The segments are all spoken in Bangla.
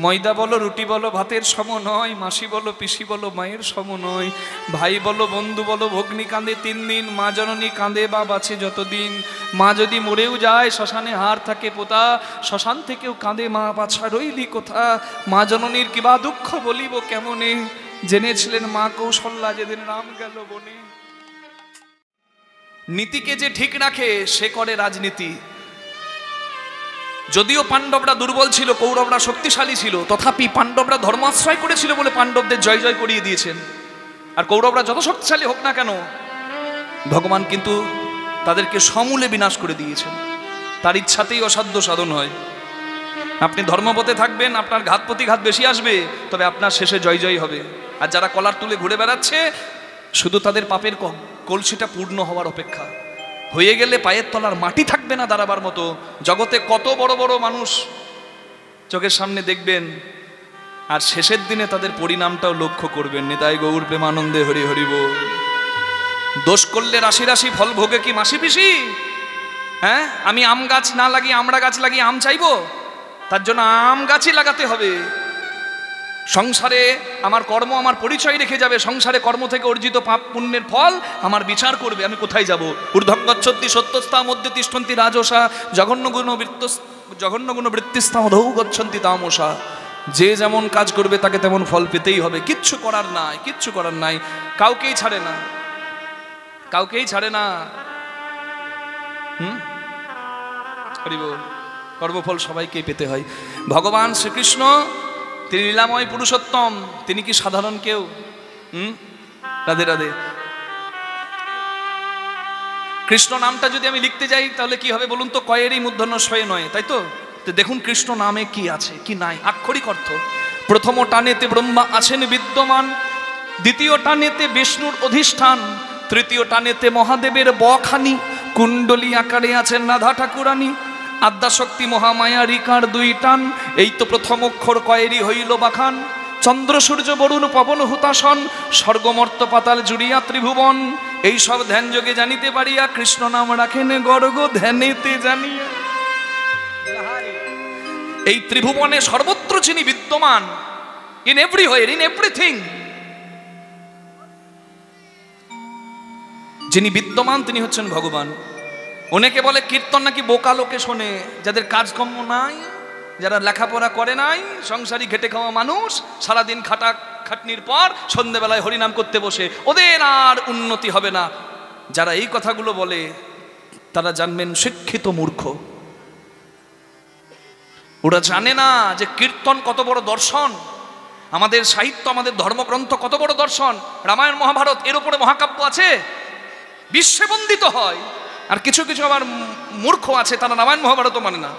ময়দা বলো রুটি বলো ভাতের সম নয়, মাসি বলো পিসি বলো মায়ের সম নয়, ভাই বলো বন্ধু বলো ভগ্নী কাঁদে 3 দিন, মা জননী কাঁদে বা বাঁচে যতদিন। মা যদি মরেও যায় শ্মশানে হার থাকে পোতা, শ্মশান থেকেও কাঁদে মা বাছা রইলি কোথা। মা জননীর কিবা দুঃখ বলিব কেমনে, জেনেছিলেন মা কৌশল্যা যেদিন রাম গেল বনে। নীতিকে যে ঠিক রাখে সে করে রাজনীতি। যদিও পাণ্ডবরা দুর্বল ছিল, কৌরবরা শক্তিশালী ছিল, তথাপি পাণ্ডবরা ধর্মাশ্রয় করেছিল বলে পাণ্ডবদের জয় জয় করিয়ে দিয়েছেন। আর কৌরবরা যত শক্তিশালী হোক না কেন, ভগবান কিন্তু তাদেরকে সমূলে বিনাশ করে দিয়েছেন। তার ইচ্ছাতেই অসাধ্য সাধন হয়। আপনি ধর্মপথে থাকবেন, আপনার ঘাত প্রতিঘাত বেশি আসবে, তবে আপনার শেষে জয় জয় হবে। আর যারা কলার তুলে ঘুরে বেড়াচ্ছে, শুধু তাদের পাপের কলসিটা পূর্ণ হওয়ার অপেক্ষা। হয়ে গেলে পায়ের তলার মাটি থাকবে না দাঁড়াবার মতো। জগতে কত বড় বড় মানুষ চোখের সামনে দেখবেন, আর শেষের দিনে তাদের পরিণামটাও লক্ষ্য করবেন। নিতাই গৌর প্রেমানন্দে হরি হরি বল। দোষ করলে রাশি রাশি ফল ভোগে কি মাসি পিসি? হ্যাঁ, আমি আম গাছ না লাগিয়ে আমড়া গাছ লাগিয়ে আম চাইবো? তার জন্য আম গাছই লাগাতে হবে। সংসারে আমার কর্ম আমার পরিচয় রেখে যাবে। সংসারে কর্ম থেকে অর্জিত পাপ পুণ্যের ফল আমার বিচার করবে। আমি কোথায় যাব? ঊর্ধ্বং গচ্ছন্তি সত্যস্তা মধ্যে তিষ্ঠন্তি রাজসা, জঘন্য গুণ বৃত্তিস্তা অধৌ গচ্ছন্তি তামসা। যে যেমন কাজ করবে তাকে তেমন ফল পেতেই হবে। কিচ্ছু করার নাই, কিচ্ছু করার নাই। কাউকেই ছাড়ে না, কাউকেই ছাড়ে না। হরি বল। কর্মফল সবাইকেই পেতে হয়। ভগবান শ্রীকৃষ্ণ তিনি লীলাময় পুরুষোত্তম, তিনি কি সাধারণ কেউ? রাধে রাধে। কৃষ্ণ নামটা যদি আমি লিখতে যাই তাহলে কি হবে বলুন তো? কয়েরই মূর্ধন্য শয়ে নয়, তাই তো? দেখুন কৃষ্ণ নামে কি আছে কি নাই, আক্ষরিক অর্থ। প্রথম টানেতে ব্রহ্মা আছেন বিদ্যমান, দ্বিতীয় টানেতে বিষ্ণুর অধিষ্ঠান, তৃতীয় টানেতে মহাদেবের বখানি, কুণ্ডলী আকারে আছেন রাধা ঠাকুরানী, আদ্যাশক্তি মহামায়া রিকার 2 টান। এই তো প্রথম অক্ষর কয়েরই হইল বাখান। চন্দ্র সূর্য বরুণ পবন হুতাসন, স্বর্গমর্ত পাতাল জুড়িয়া ত্রিভুবন। এই সব ধ্যান যোগে জানিতে পারিয়া, কৃষ্ণ নাম রাখেন গর্গ ধ্যানেতে জানিয়া। এই ত্রিভুবনে সর্বত্র যিনি বিদ্যমান, ইন এভরিওয়্যার, ইন এভরিথিং, যিনি বিদ্যমান তিনি হচ্ছেন ভগবান। অনেকে বলে কীর্তন নাকি বোকা লোকে শোনে, যাদের কাজকর্ম নাই, যারা লেখাপড়া করে নাই, সংসারী খেটে খাওয়া মানুষ, সারাদিন খাটনির পর সন্ধ্যেবেলায় হরিনাম করতে বসে, ওদের আর উন্নতি হবে না। যারা এই কথাগুলো বলে তারা জানবেন শিক্ষিত মূর্খ। ওরা জানে না যে কীর্তন কত বড় দর্শন, আমাদের সাহিত্য, আমাদের ধর্মগ্রন্থ কত বড় দর্শন। রামায়ণ মহাভারত এর উপরে মহাকাব্য আছে, বিশ্বে বন্দিত হয়। আর কিছু কিছু আবার মূর্খ আছে, তারা রামায়ণ মহাভারত মানে না,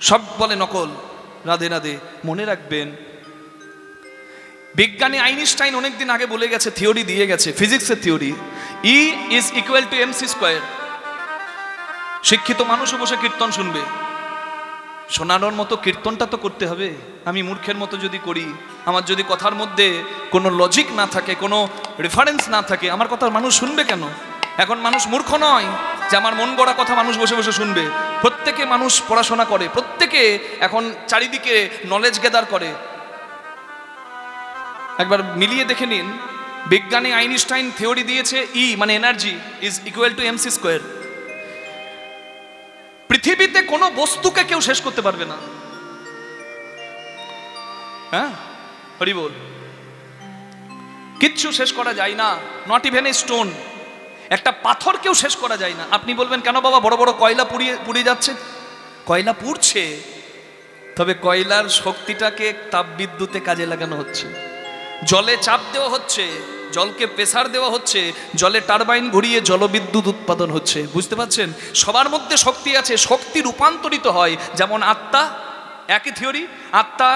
সব বলে নকল। রাধে রাধে। মনে রাখবেন, বিজ্ঞানী আইনস্টাইন অনেকদিন আগে বলে গেছে, থিওরি দিয়ে গেছে, ফিজিক্সের theory, E is equal to mc square. শিক্ষিত মানুষও বসে কীর্তন শুনবে। শোনানোর মতো কীর্তনটা তো করতে হবে। আমি মূর্খের মতো যদি করি, আমার যদি কথার মধ্যে কোনো লজিক না থাকে, কোনো রেফারেন্স না থাকে, আমার কথা মানুষ শুনবে কেন? এখন মানুষ মূর্খ নয় যে আমার মন গড়া কথা মানুষ বসে বসে শুনবে। প্রত্যেকে মানুষ পড়াশোনা করে, প্রত্যেকে এখন চারিদিকে নলেজ গ্যাদার করে। একবার মিলিয়ে দেখে নিন, বিজ্ঞানী আইনস্টাইন থিওরি দিয়েছে E মানে energy is equal to mc square. পৃথিবীতে কোনো বস্তুকে কেউ শেষ করতে পারবে না। হ্যাঁ, হরি বল। কিচ্ছু শেষ করা যায় না, নট ইভেন এ স্টোন। একটা পাথর কেউ শেষ করা যায় না। আপনি বলবেন কেন বাবা, বড় বড় কয়লা পুড়িয়ে যাচ্ছে? কয়লা পুড়ছে, তবে কয়লার শক্তিটাকে তাপবিদ্যুতে কাজে লাগানো হচ্ছে। জলে চাপ দেওয়া হচ্ছে, জলকে প্রেসার দেওয়া হচ্ছে, জলে টারবাইন ঘুরিয়ে জলবিদ্যুৎ উৎপাদন হচ্ছে। বুঝতে পারছেন? সবার মধ্যে শক্তি আছে, শক্তি রূপান্তরিত হয়। যেমন আত্মা, একই থিওরি। আত্মা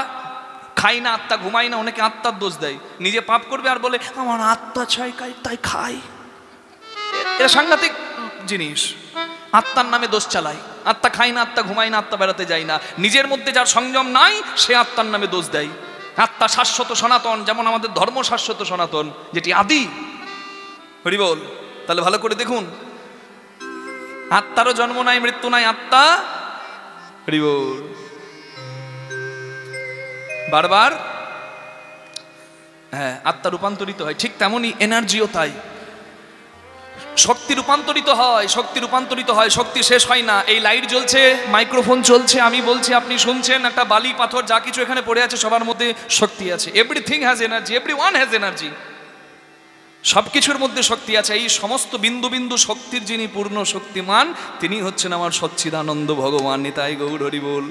খাই না, আত্মা ঘুমাই না। অনেকে আত্মার দোষ দেয়, নিজে পাপ করবে আর বলে আমার আত্মা চাই তাই খাই। এটা সাংঘাতিক জিনিস। আত্মার নামে দোষ চালায়। আত্মা খাই না, আত্মা ঘুমাই না, আত্মা বেড়াতে যায় না। নিজের মধ্যে যার সংযম নাই সে আত্মার নামে দোষ দেয়। আত্মা শাশ্বত সনাতন, যেমন আমাদের ধর্ম শাশ্বত সনাতন, যেটি আদি। হরি বল। তাহলে ভালো করে দেখুন, আত্মারও জন্ম নাই, মৃত্যু নাই, আত্মা। হরি বল। বারবার হ্যাঁ আত্মা রূপান্তরিত হয়, ঠিক তেমনই এনার্জিও তাই। শক্তি রূপান্তরিত হয়, শক্তি রূপান্তরিত হয়, শক্তি শেষ হয় না। এই লাইট জ্বলছে, মাইক্রোফোন চলছে, আমি বলছি, আপনি শুনছেন, একটা বালি পাথর যা কিছু এখানে পড়ে আছে সবার মধ্যে শক্তি আছে। Everything has energy, everyone has energy, সব কিছুর মধ্যে শক্তি আছে। এই সমস্ত বিন্দু বিন্দু শক্তির যিনি পূর্ণ শক্তিমান, তিনি হচ্ছেন আমার সচ্চিদানন্দ ভগবান। নিতাই গৌর হরি বল।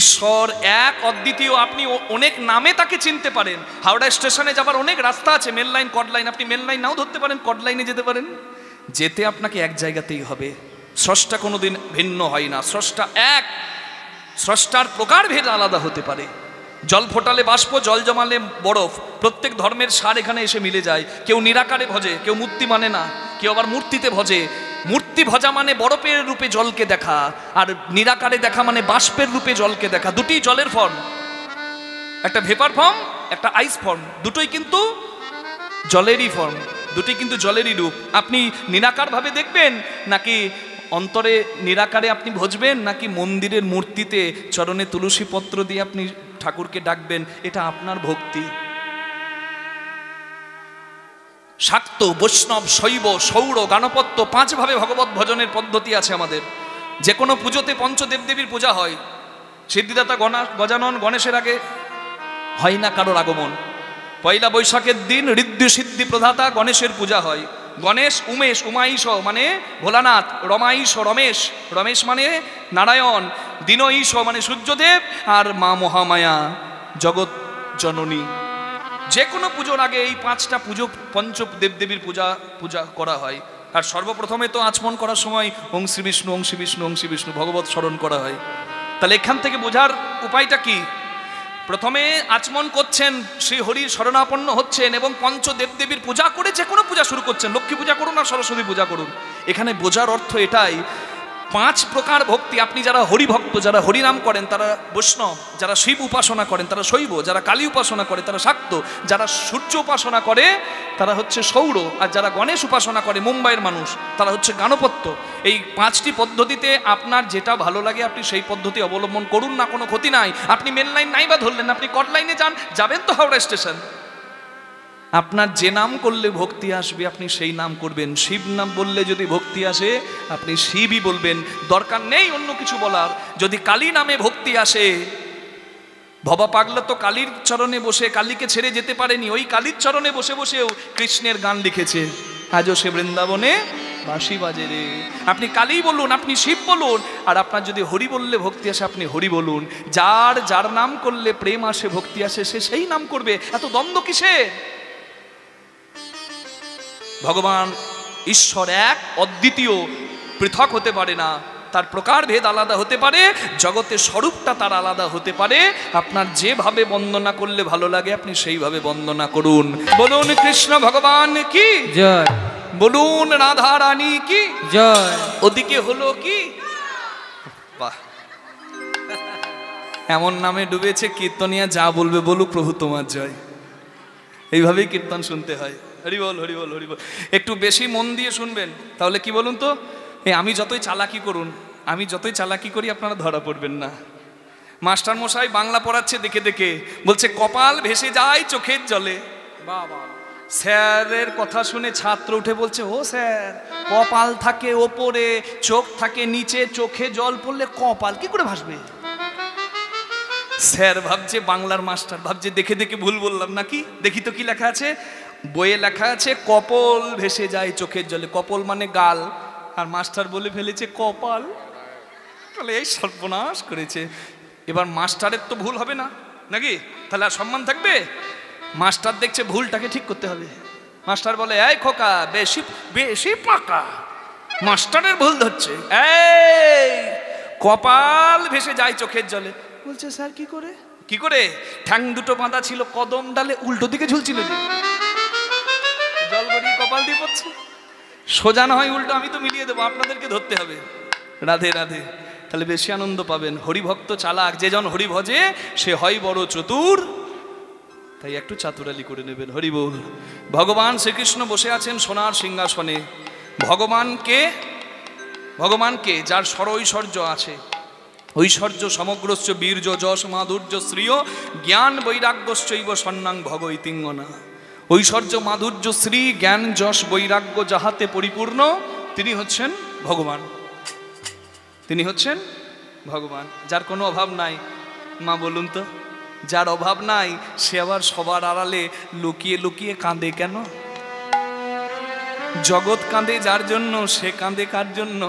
ঈশ্বর এক অদ্বিতীয়। আপনি অনেক নামে তাকে চিনতে পারেন। হাওড়া স্টেশনে যাবার অনেক রাস্তা আছে, মেন লাইন, কড লাইন। আপনি মেন লাইন নাও ধরতে পারেন, কড লাইনে যেতে পারেন। যেতে আপনাকে এক জায়গাতেই হবে। স্রষ্টা কোনোদিন ভিন্ন হয় না, স্রষ্টা এক। স্রষ্টার প্রকারভেদ আলাদা হতে পারে। জল ফোটালে বাষ্প, জল জমালে বরফ। প্রত্যেক ধর্মের সার এখানে এসে মিলে যায়। কেউ নিরাকারে ভজে, কেউ মূর্তি মানে না, কেউ আবার মূর্তিতে ভজে। মূর্তি ভজা মানে বরফের রূপে জলকে দেখা, আর নিরাকারে দেখা মানে বাষ্পের রূপে জলকে দেখা। দুটি জলের ফর্ম, একটা ভেপার ফর্ম, একটা আইস ফর্ম। দুটোই কিন্তু জলেরই ফর্ম, দুটি কিন্তু জলেরই রূপ। আপনি নিরাকার ভাবে দেখবেন, নাকি অন্তরে নিরাকারে আপনি ভজবেন, নাকি মন্দিরের মূর্তিতে চরণে তুলসী পত্র দিয়ে আপনি ঠাকুরকে ডাকবেন, এটা আপনার ভক্তি। শাক্ত, বৈষ্ণব, শৈব, সৌর, গাণপত্য, 5 ভাবে ভগবত ভজনের পদ্ধতি আছে আমাদের। যে কোনো পুজোতে পঞ্চদেবদেবীর পূজা হয়। সিদ্ধিদাতা গজানন গণেশের আগে হয় না কারোর আগমন। পয়লা বৈশাখের দিন ঋদ্ধি সিদ্ধি প্রদাতা গণেশের পূজা হয়। গণেশ, উমেশ, উমাইশ মানে ভোলানাথ, রমাইশ রমেশ, রমেশ মানে নারায়ণ, দীনঈশ মানে সূর্যদেব, আর মা মহামায়া জগৎ জননী। যে কোনো পুজোর আগে এই 5টা পুজো, পঞ্চ দেবদেবীর পূজা করা হয়। আর সর্বপ্রথমে তো আচমন করার সময় ওং শ্রী বিষ্ণু, ওং শ্রী বিষ্ণু, ওং শ্রী বিষ্ণু ভগবত স্মরণ করা হয়। তাহলে এখান থেকে বোঝার উপায়টা কি? প্রথমে আচমন করছেন, শ্রী হরির শরণাপন্ন হচ্ছেন এবং পঞ্চ দেবদেবীর পূজা করে যে কোনো পূজা শুরু করছেন। লক্ষ্মী পূজা করুন আর সরস্বতী পূজা করুন। এখানে বোঝার অর্থ এটাই, 5 প্রকার ভক্তি। আপনি যারা হরিভক্ত, যারা হরিনাম করেন তারা বৈষ্ণব, যারা শিব উপাসনা করেন তারা শৈব, যারা কালী উপাসনা করে তারা শাক্ত, যারা সূর্য উপাসনা করে তারা হচ্ছে সৌর, আর যারা গণেশ উপাসনা করে মুম্বাইয়ের মানুষ তারা হচ্ছে গাণপত্য। এই 5টি পদ্ধতিতে আপনার যেটা ভালো লাগে আপনি সেই পদ্ধতি অবলম্বন করুন, না কোনো ক্ষতি নাই। আপনি মেন লাইন নাই বা ধরলেন, আপনি কট লাইনে যাবেন তো হাওড়া স্টেশন। আপনার যে নাম করলে ভক্তি আসবে আপনি সেই নাম করবেন। শিব নাম বললে যদি ভক্তি আসে আপনি শিবই বলবেন, দরকার নেই অন্য কিছু বলার। যদি কালী নামে ভক্তি আসে, ভবা পাগলা তো কালীর চরণে বসে কালীকে ছেড়ে যেতে পারেনি, ওই কালীর চরণে বসে বসেও কৃষ্ণের গান লিখেছে। আজও সে বৃন্দাবনে বাঁশি বাজে রে। আপনি কালী বলুন, আপনি শিব বলুন, আর আপনার যদি হরি বললে ভক্তি আসে আপনি হরি বলুন। যার নাম করলে প্রেম আসে, ভক্তি আসে, সে সেই নাম করবে। এত দ্বন্দ্ব কিসে? ভগবান ঈশ্বর এক, অদ্বিতীয়, পৃথক হতে পারে না। তার প্রকারভেদ আলাদা হতে পারে, জগতের স্বরূপটা তার আলাদা হতে পারে। আপনার যেভাবে বন্দনা করলে ভালো লাগে আপনি সেইভাবে বন্দনা করুন। বলুন কৃষ্ণ ভগবান কি জয়, বলুন রাধা রানী কি জয়। ওদিকে হলো কি বাহ, এমন নামে ডুবেছে কীর্তনিয়া, যা বলবে বলুক প্রভু তোমার জয়। এইভাবেই কীর্তন শুনতে হয়। হরি বল, হরি বল, হরি বল। একটু বেশি মন দিয়ে শুনবেন, তাহলে কি বলুন তো, আমি যতই চালাকি করুন, আমি যতই চালাকি করি আপনারা ধরা পড়বেন না। মাস্টার মশাই বাংলা পড়াচ্ছে দেখে দেখে, বলছে কপাল ভেসে যায় চোখের জলে। বাবা, স্যারের কথা শুনে ছাত্র উঠে বলছে, ও স্যার, কপাল থাকে ওপরে, চোখ থাকে নিচে, চোখে জল পড়লে কপাল কি করে ভাসবে? স্যার ভাবছে, বাংলার মাস্টার ভাবছে দেখে দেখে ভুল বললাম নাকি। দেখি তো কি লেখা আছে, বইয়ে লেখা আছে কপল ভেসে যায় চোখের জলে। কপল মানে গাল, আর মাস্টার বলে ফেলেছে কপাল। তাহলে এই সর্বনাশ করেছে। এবার মাস্টারের তো ভুল হবে না নাকি, তাহলে আর সম্মান থাকবে? মাস্টার দেখছে ভুলটাকে ঠিক করতে হবে। মাস্টার বলে, এই খোকা, বেশি বেশি পাকা, মাস্টারের ভুল ধরছে। এই কপাল ভেসে যায় চোখের জলে। বলছে স্যার কি করে? কি করে? ঠ্যাং দুটো বাঁধা ছিল কদম ডালে, উল্টো দিকে ঝুলছিল যে, জল গড়িয়ে কপাল দিয়ে পড়ছে। সোজা না হয় উল্টো, আমি তো মিলিয়ে দেবো, আপনাদেরকে ধরতে হবে। রাধে রাধে। তাহলে বেশি আনন্দ পাবেন। হরিভক্ত চালাক, যে জন হরি ভজে সে হয় বড় চতুর, তাই একটু চাতুরালি করে নেবেন। হরি বল। ভগবান শ্রীকৃষ্ণ বসে আছেন সোনার সিংহাসনে। ভগবানকে যার স্বরৈশ্বর্য আছে, ঐশ্বর্য সমগ্রস্য বীর্য যশ মাধুর্য শ্রিয় জ্ঞান বৈরাগ্যশ্চৈব সন্ন্যাং ভগৈতিঙ্গনা। ঐশ্বর্য মাধুর্য শ্রী জ্ঞান যশ বৈরাগ্য যাহাতে পরিপূর্ণ তিনি হচ্ছেন ভগবান। তিনি হচ্ছেন ভগবান, যার কোনো অভাব নাই। মা বলুন তো, যার অভাব নাই সে আবার সবার আড়ালে লুকিয়ে লুকিয়ে কাঁদে কেন? জগৎ কাঁদে যার জন্য, সে কাঁদে কার জন্য?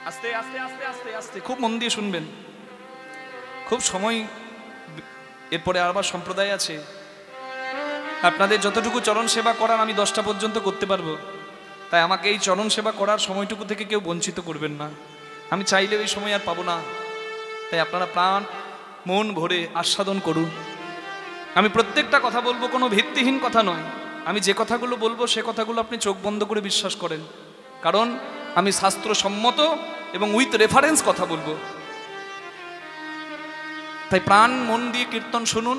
আস্তে আস্তে আস্তে আস্তে আস্তে খুব মন দিয়ে শুনবেন, খুব সময়, এরপরে আবার সম্প্রদায় আছে। আপনাদের যতটুকু চরণ সেবা করার আমি 10টা পর্যন্ত করতে পারবো, তাই আমাকে এই চরণ সেবা করার সময়টুকু থেকে কেউ বঞ্চিত করবেন না। আমি চাইলেও এই সময় আর পাবো না, তাই আপনারা প্রাণ মন ভরে আস্বাদন করুন। আমি প্রত্যেকটা কথা বলবো, কোনো ভিত্তিহীন কথা নয়। আমি যে কথাগুলো বলবো সে কথাগুলো আপনি চোখ বন্ধ করে বিশ্বাস করেন, কারণ আমি শাস্ত্রসম্মত এবং উইথ রেফারেন্স কথা বলবো। তাই প্রাণ মন দিয়ে কীর্তন শুনুন।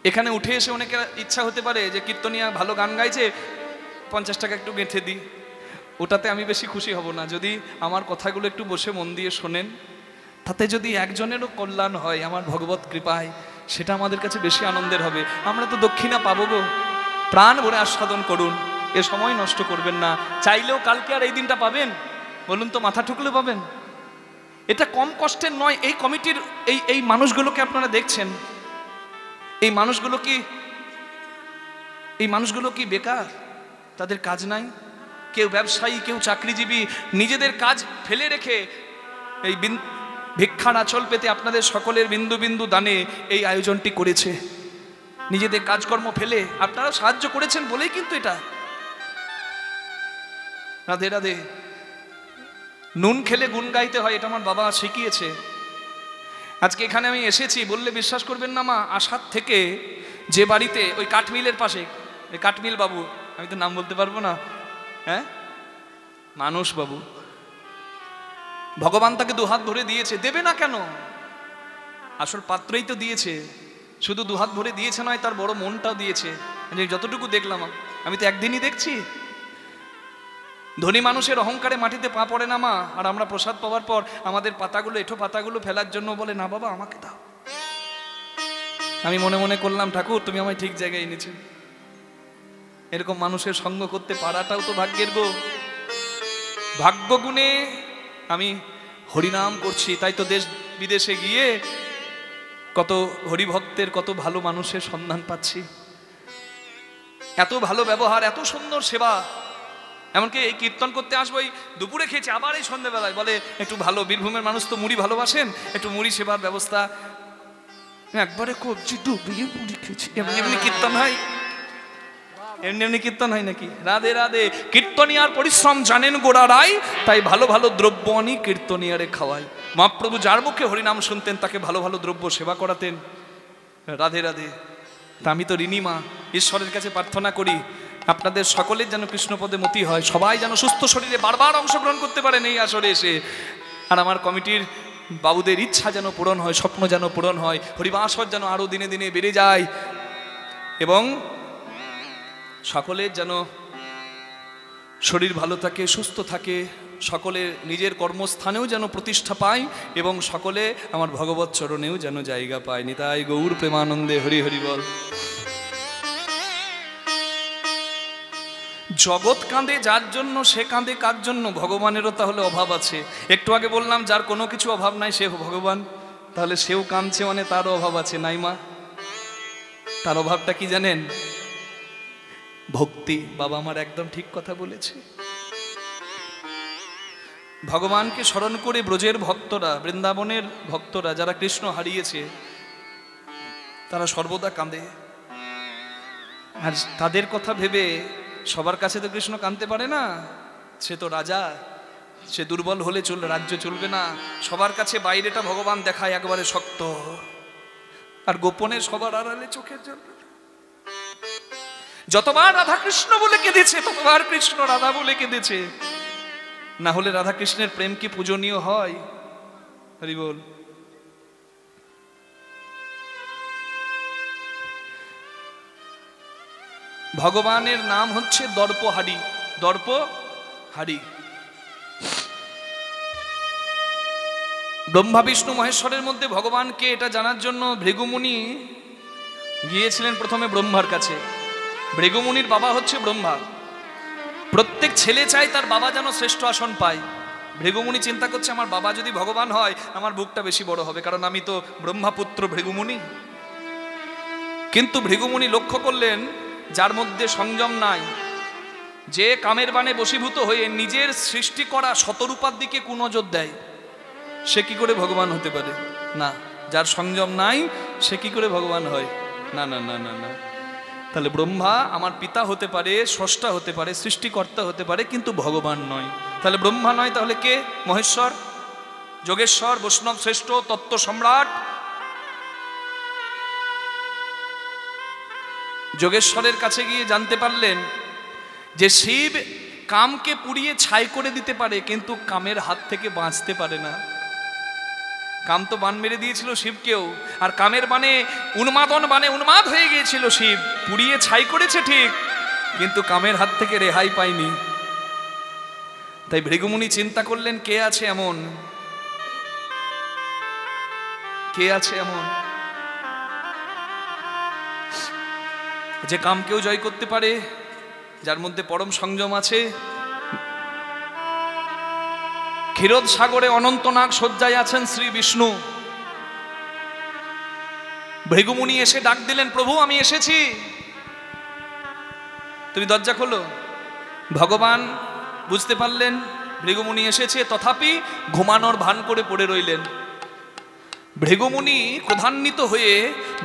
এখানে উঠে এসে অনেকের ইচ্ছা হতে পারে যে কীর্তনিয়া ভালো গান গাইছে, 50 টাকা একটু গেঁথে দিই। ওটাতে আমি বেশি খুশি হব না। যদি আমার কথাগুলো একটু বসে মন দিয়ে শোনেন, তাতে যদি একজনেরও কল্যাণ হয় আমার ভগবত কৃপায়, সেটা আমাদের কাছে বেশি আনন্দের হবে। আমরা তো দক্ষিণা পাবো গো। প্রাণ ভরে আস্বাদন করুন, এ সময় নষ্ট করবেন না। চাইলেও কালকে আর এই দিনটা পাবেন? বলুন তো, মাথা ঠুকলে পাবেন? এটা কম কষ্টের নয়। এই কমিটির এই মানুষগুলোকে আপনারা দেখছেন, এই মানুষগুলো কি বেকার? তাদের কাজ নাই? কেউ ব্যবসায়ী, কেউ চাকরিজীবী, নিজেদের কাজ ফেলে রেখে এই ভিক্ষার আঁচল পেতে আপনাদের সকলের বিন্দু বিন্দু দানে এই আয়োজনটি করেছে। নিজেদের কাজকর্ম ফেলে আপনারা সাহায্য করেছেন বলেই কিন্তু এটা। রাধে রাধে। নুন খেলে গুণ গাইতে হয়, এটা আমার বাবা শিখিয়েছে। আজকে এখানে আমি এসেছি বললে বিশ্বাস করবেন না মা, আসার থেকে যে বাড়িতে ওই কাঠমিলের পাশে, ওই কাঠমিল বাবু, আমি তো নাম বলতে পারবো না, হ্যাঁ, মানুষ বাবু, ভগবান তাকে দুহাত ভরে দিয়েছে। দেবে না কেন? আসল পাত্রই তো দিয়েছে। শুধু দুহাত ভরে দিয়েছে নয়, তার বড় মনটাও দিয়েছে। যতটুকু দেখলাম, আমি তো একদিনই দেখছি। ধনী মানুষের অহংকারে মাটিতে পা পড়ে না মা। আর আমরা প্রসাদ পাওয়ার পর আমাদের পাতাগুলো, এঁঠো পাতাগুলো ফেলার জন্য বলে, না বাবা আমাকে দাও। আমি মনে মনে করলাম, ঠাকুর তুমি আমায় ঠিক জায়গায় এনেছো। এরকম মানুষের সঙ্গ করতে পারাটাও তো ভাগ্যের গো। ভাগ্য গুণে আমি হরিনাম করছি, তাই তো দেশ বিদেশে গিয়ে কত হরিভক্তের, কত ভালো মানুষের সন্ধান পাচ্ছি। এত ভালো ব্যবহার, এত সুন্দর সেবা। এমনকি এই কীর্তন করতে আসবো, এই দুপুরে খেয়েছি, আবার এই সন্ধ্যেবেলায় বলে একটু ভালো, বীরভূমের মানুষ তো মুড়ি ভালোবাসেন, একটু মুড়ি সেবার ব্যবস্থা। একবারে কবজি ডুবিয়ে মুড়ি খেয়েছি। এমনি এমনি কীর্তন হয়? এমনি এমনি কীর্তন হয় নাকি? রাধে রাধে। কীর্তনিয়ার পরিশ্রম জানেন গোড়া রায়, তাই ভালো ভালো দ্রব্য আনি কীর্তনিয়ারে খাওয়াই। মহাপ্রভু যার মুখে হরিনাম শুনতেন তাকে ভালো ভালো দ্রব্য সেবা করাতেন। রাধে রাধে। তা আমি তো ঋণী মা, ঈশ্বরের কাছে প্রার্থনা করি আপনাদের সকলের যেন কৃষ্ণপদে মতি হয়, সবাই যেন সুস্থ শরীরে বারবার অংশগ্রহণ করতে পারেন এই আসরে এসে। আর আমার কমিটির বাবুদের ইচ্ছা যেন পূরণ হয়, স্বপ্ন যেন পূরণ হয়, হরিবাসর যেন আরও দিনে দিনে বেড়ে যায়, এবং সকলের যেন শরীর ভালো থাকে, সুস্থ থাকে, সকলে নিজের কর্মস্থানেও যেন প্রতিষ্ঠা পায়, এবং সকলে আমার ভগবত চরণেও যেন জায়গা পায়। নিতাই গৌর প্রেমানন্দে হরি হরি বল। জগৎ কাঁদে যার জন্য, সে কাঁদে কার জন্য? ভগবানেরও তাহলে অভাব আছে। একটু আগে বললাম যার কোনো কিছু অভাব নাই সে ভগবান, তাহলে সেও কাঁদছে মানে তারও অভাব আছে, নাই মা? তার অভাবটা কি জানেন? ভক্তি। বাবা আমার একদম ঠিক কথা বলেছে। ভগবানকে স্মরণ করে ব্রজের ভক্তরা, বৃন্দাবনের ভক্তরা যারা কৃষ্ণ হারিয়েছে, তারা সর্বদা কাঁদে। আর তাদের কথা ভেবে সবার কাছে তো কৃষ্ণ কাঁদতে পারে না, সে তো রাজা, সে দুর্বল হলে রাজ্য চলবে না। সবার কাছে বাইরেটা ভগবান দেখায় একেবারে শক্ত, আর গোপনে সবার আড়ালে চোখের জল। যতবার রাধা কৃষ্ণ বলে কেঁদেছে ততবার কৃষ্ণ রাধা বলে কেঁদেছে। না হলে রাধা কৃষ্ণের প্রেম কি পূজনীয় হয়? হরি বল। ভগবানের নাম হচ্ছে দর্পহারি। দর্পহারি। ব্রহ্মা বিষ্ণু মহেশ্বরের মধ্যে ভগবানকে এটা জানার জন্য ভৃগুমুনি গিয়েছিলেন প্রথমে ব্রহ্মার কাছে। ভৃগুমুনির বাবা হচ্ছে ব্রহ্মা। প্রত্যেক ছেলে চায় তার বাবা যেন শ্রেষ্ঠ আসন পায়। ভৃগুমুনি চিন্তা করছে আমার বাবা যদি ভগবান হয় আমার বুকটা বেশি বড় হবে, কারণ আমি তো ব্রহ্মাপুত্র ভৃগুমুনি। কিন্তু ভৃগুমুনি লক্ষ্য করলেন যার মধ্যে সংযম নাই, যে কামের বাণে বশীভূত হয়ে নিজের সৃষ্টি করা শতরূপার দিকে কুনজর দেয়, সে কি করে ভগবান হতে পারে? না, যার সংযম নাই সে কি করে ভগবান হয়? না না না না না। তাহলে ব্রহ্মা আমার পিতা হতে পারে, স্রষ্টা হতে পারে, সৃষ্টিকর্তা হতে পারে, কিন্তু ভগবান নয়। তাহলে ব্রহ্মা নয়, তাহলে কে? মহেশ্বর, যোগেশ্বর, বৈষ্ণব শ্রেষ্ঠ, তত্ত্ব সম্রাট। যোগেশ্বরের কাছে গিয়ে জানতে পারলেন যে শিব কামকে পুড়িয়ে ছাই করে দিতে পারে, কিন্তু কামের হাত থেকে বাঁচতে পারে না। কাম তো বান মেরে দিয়েছিল শিবকেও, আর কামের বানে উন্মাদ হয়ে গিয়েছিল শিব। পুড়িয়ে ছাই করেছে ঠিক, কিন্তু কামের হাত থেকে রেহাই পায়নি। তাই ভৃগুমুনি চিন্তা করলেন কে আছে এমন, কে আছে এমন যে কামকেও জয় করতে পারে, যার মধ্যে পরম সংযম আছে। ক্ষীরোদ সাগরে অনন্তনাগ শয্যায় আছেন শ্রী বিষ্ণু। ভৃগুমুনি এসে ডাক দিলেন, প্রভু আমি এসেছি, তুমি দরজা খোলো। ভগবান বুঝতে পারলেন ভৃগুমুনি এসেছে, তথাপি ঘুমানোর ভান করে পড়ে রইলেন। ভৃগুমুনি ক্রোধান্বিত হয়ে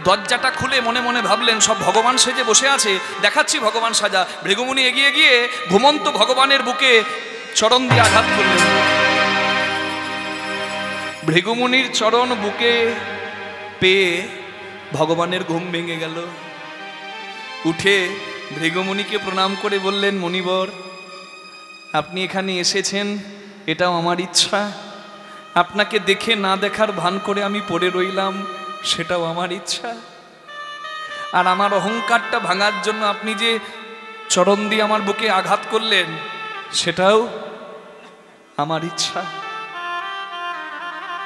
দরজাটা খুলে মনে মনে ভাবলেন সব ভগবান সেজে বসে আছে, দেখাচ্ছি ভগবান সাজা। ভৃগুমুনি এগিয়ে গিয়ে ঘুমন্ত ভগবানের বুকে চরণ দিয়ে আঘাত করলেন। ভৃগুমুনির চরণ বুকে পেয়ে ভগবানের ঘুম ভেঙে গেল। উঠে ভৃগুমুনিকে প্রণাম করে বললেন, মুনিবর আপনি এখানে এসেছেন এটাও আমার ইচ্ছা, আপনাকে দেখে না দেখার ভান করে আমি পড়ে রইলাম সেটাও আমার ইচ্ছা, আর আমার অহংকারটা ভাঙার জন্য আপনি যে চরণ দিয়ে আমার বুকে আঘাত করলেন সেটাও আমার ইচ্ছা।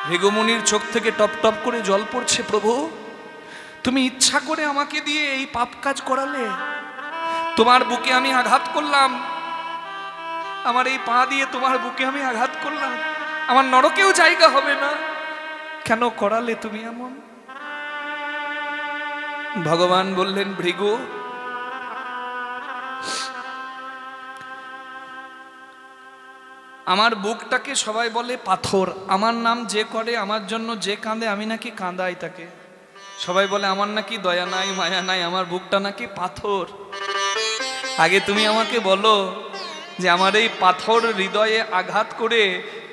ভৃগুমুনির চোখ থেকে টপ টপ করে জল পড়ছে। প্রভু তুমি ইচ্ছা করে আমাকে দিয়ে এই পাপ কাজ করালে, তোমার বুকে আমি আঘাত করলাম, আমার এই পা দিয়ে তোমার বুকে আমি আঘাত করলাম, আমার নরকেও জায়গা হবে না, কেন করালে তুমি এমন? ভগবান বললেন, ভৃগু আমার বুকটাকে সবাই বলে পাথর, আমার নাম যে করে আমার জন্য যে কাঁদে আমি নাকি কাঁদাই তাকে। সবাই বলে আমার নাকি দয়া নাই মায়া নাই, আমার বুকটা নাকি পাথর। আগে তুমি আমাকে বলো যে আমার এই পাথর হৃদয়ে আঘাত করে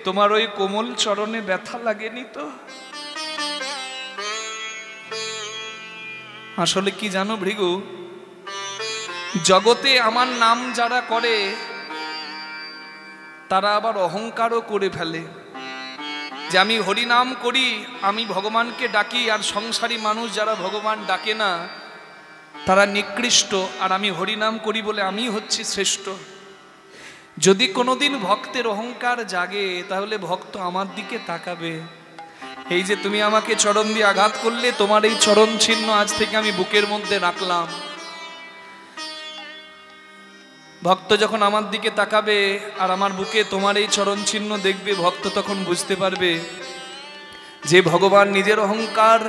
তোমার ওই কোমল চরণে ব্যথা লাগেনি তো? আসলে কি জানো ভৃগু, জগতে আমার নাম যারা করে তারা আবার অহংকারও করে ফেলে যে আমি হরিনাম করি, আমি ভগবানকে ডাকি, আর সংসারী মানুষ যারা ভগবান ডাকে না তারা নিকৃষ্ট, আর আমি হরিনাম করি বলে আমি হচ্ছি শ্রেষ্ঠ। যদি কোনোদিন ভক্তের অহংকার জাগে তাহলে ভক্ত আমার দিকে তাকাবে। এই যে তুমি আমাকে চরণ দিয়ে আঘাত করলে, তোমার এই চরণ চিহ্ন আজ থেকে আমি বুকের মধ্যে রাখলাম। ভক্ত যখন আমার দিকে তাকাবে আর আমার বুকে তোমার এই চরণ চিহ্ন দেখবে, ভক্ত তখন বুঝতে পারবে যে ভগবান নিজের অহংকার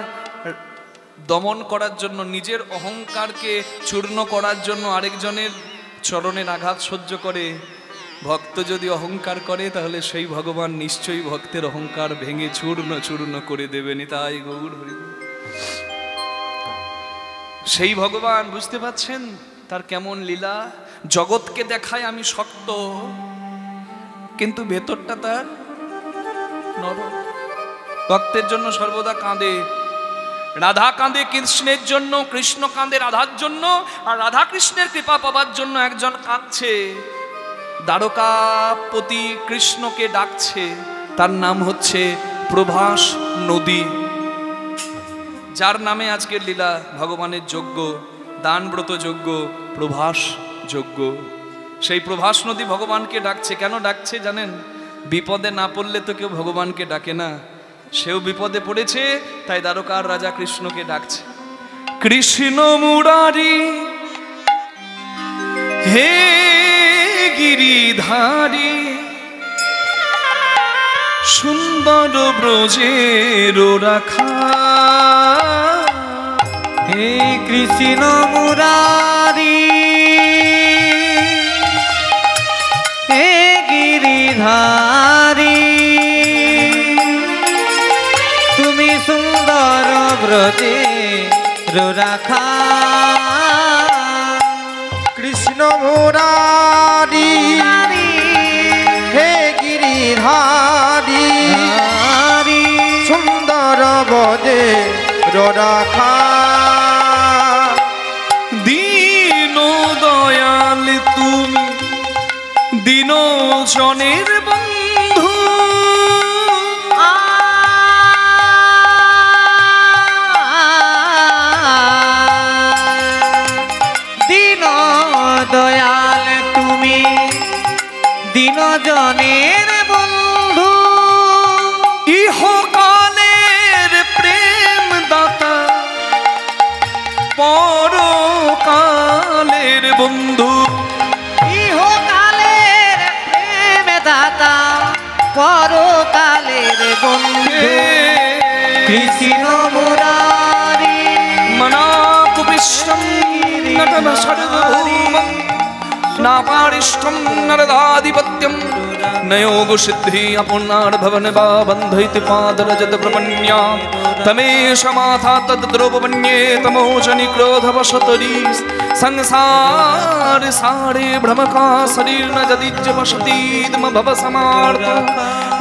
দমন করার জন্য, নিজের অহংকারকে চূর্ণ করার জন্য আরেকজনের চরণের আঘাত সহ্য করে। ভক্ত যদি অহংকার করে তাহলে সেই ভগবান নিশ্চয়ই ভক্তের অহংকার ভেঙে চূর্ণ চূর্ণ করে দেবেনি। তাই গৌর হরি, সেই ভগবান বুঝতে পাচ্ছেন তার কেমন লীলা। জগৎকে দেখায় আমি শক্ত, কিন্তু ভেতরটা তার নরম। ভক্তের জন্য সর্বদা কাঁদে, রাধা কাঁদে কৃষ্ণের জন্য, কৃষ্ণ কাঁদে রাধার জন্য, আর রাধা কৃষ্ণের কৃপা পাবার জন্য একজন কাঁদছে, দ্বারকাপতি কৃষ্ণকে ডাকছে, তার নাম হচ্ছে প্রভাস নদী, যার নামে আজকের লীলা ভগবানের যজ্ঞ, দানব্রত যজ্ঞ, প্রভাস যজ্ঞ। সেই প্রভাস নদী ভগবানকে ডাকছে। কেন ডাকছে জানেন? বিপদে না পড়লে তো কেউ ভগবানকে ডাকে না, সেও বিপদে পড়েছে, তাই দ্বারকার রাজা কৃষ্ণকে ডাকছে, কৃষ্ণ মুরারি হে গিরিধারী, সুন্দর ব্রজের রাখা। হে কৃষ্ণ মুরারি হে গিরিধারী, তুমি সুন্দর ব্রজের রাখা। কৃষ্ণ মুরারি হে গিরিধারী, সুন্দর ব্রজের রাখা। দীন দয়াল তুমি দীন জনের বন্ধু, দীন দয়াল তুমি দীন জনের বন্ধু, ইহকালের প্রেম দাতা পরকালের বন্ধু। ইহকালের প্রেম দাতা পরকালের বন্ধু। কৃষ্ণ মুরারি মনাপু বিশ্বম নটন সর্বভৌমম, নাপারিষ্টম নরদাধিপত্যম, নয়োগ সিদ্ধি অপুর্ণার্ভবন বা বন্ধইতি পাদরজত প্রপন্যা, তমেশ মাথা তদ্দ্রোপমন্যে তমোজনি ক্रोधवशतरी, संसार सारे भ्रम का शरीर न जदिज्य वसतीद्म भव समार्थ।